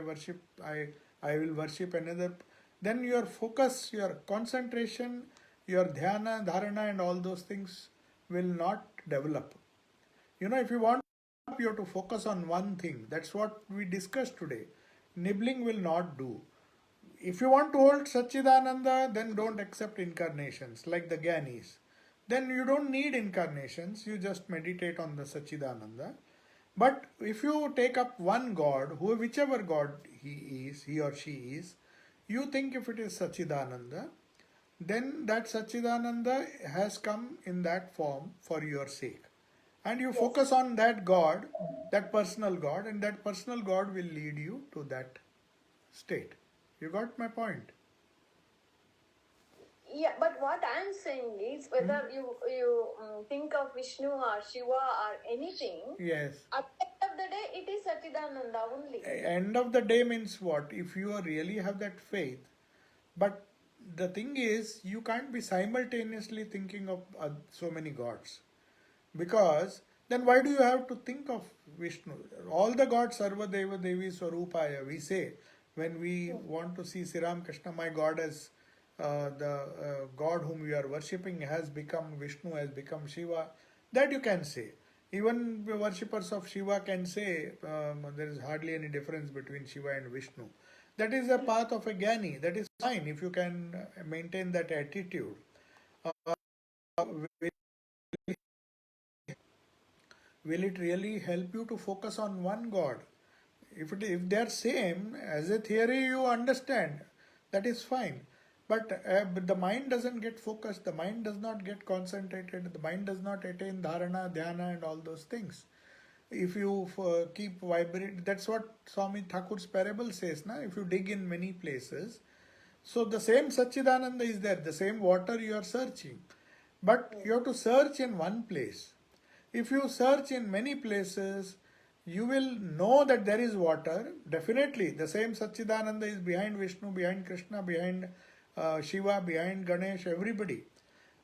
will worship another. Then your focus, your concentration, your dhyana, dharana, and all those things will not develop. You know, if you want, you have to focus on one thing. That's what we discussed today. Nibbling will not do. If you want to hold Satchidananda, then don't accept incarnations like the Gyanis. Then you don't need incarnations, you just meditate on the Satchidananda. But if you take up one God, whichever God he or she is, you think if it is Sachidananda, then that Sachidananda has come in that form for your sake. And you Yes. focus on that God, that personal God, and that personal God will lead you to that state. You got my point? Yeah, but what I'm saying is whether you think of Vishnu or Shiva or anything, Yes. at the end of the day, it is Satchidananda only. End of the day means what? If you really have that faith, but the thing is, you can't be simultaneously thinking of so many gods. Because then why do you have to think of Vishnu? All the gods, Sarva Deva Devi Swarupaya, we say when we want to see Sri Ram Krishna, my God as the God whom we are worshipping has become Vishnu, has become Shiva. That you can say. Even the worshippers of Shiva can say there is hardly any difference between Shiva and Vishnu. That is the path of a Jnani. That is fine if you can maintain that attitude. Will it really help you to focus on one God? If they are same as a theory, you understand that is fine. But the mind doesn't get focused. The mind does not get concentrated. The mind does not attain dharana, dhyana, and all those things. If you keep vibrating, that's what Swami Thakur's parable says. Na? If you dig in many places, so the same Satchidananda is there, the same water you are searching. But you have to search in one place. If you search in many places, you will know that there is water. Definitely, the same Satchidananda is behind Vishnu, behind Krishna, behind Shiva, behind Ganesh, everybody.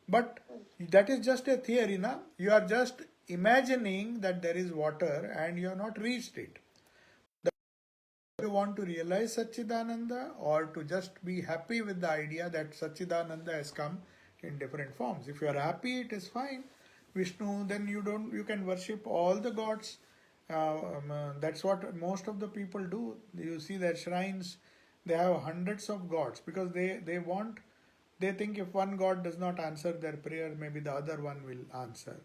But that is just a theory, na? You are just imagining that there is water and you have not reached it. You want to realize Satchidananda or to just be happy with the idea that Satchidananda has come in different forms. If you are happy, it is fine. Vishnu, then you can worship all the gods. That's what most of the people do. You see their shrines, they have hundreds of gods because they think if one god does not answer their prayer, maybe the other one will answer.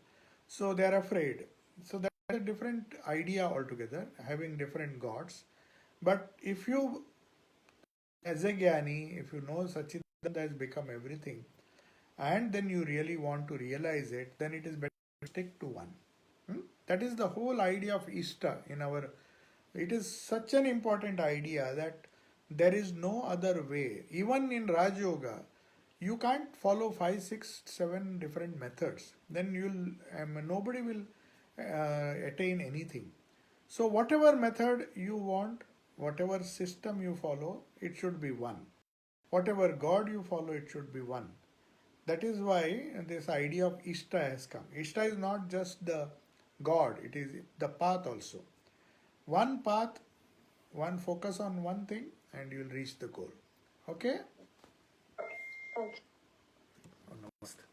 So they are afraid. So that's a different idea altogether, having different gods. But if you, as a Jnani, if you know Satchidananda has become everything, and then you really want to realize it, then it is better to stick to one. That is the whole idea of Ishta in our. It is such an important idea that there is no other way. Even in Raj Yoga, you can't follow 5, 6, 7 different methods. Then nobody will attain anything. So whatever method you want, whatever system you follow, it should be one. Whatever God you follow, it should be one. That is why this idea of Ishta has come. Ishta is not just the God, it is the path also. One path, one focus on one thing, and you will reach the goal. Okay? Okay. Namaste.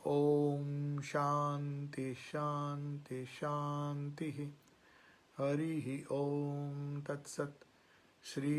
Om Shanti Shanti Shanti Harihi Om Tat Sat Shri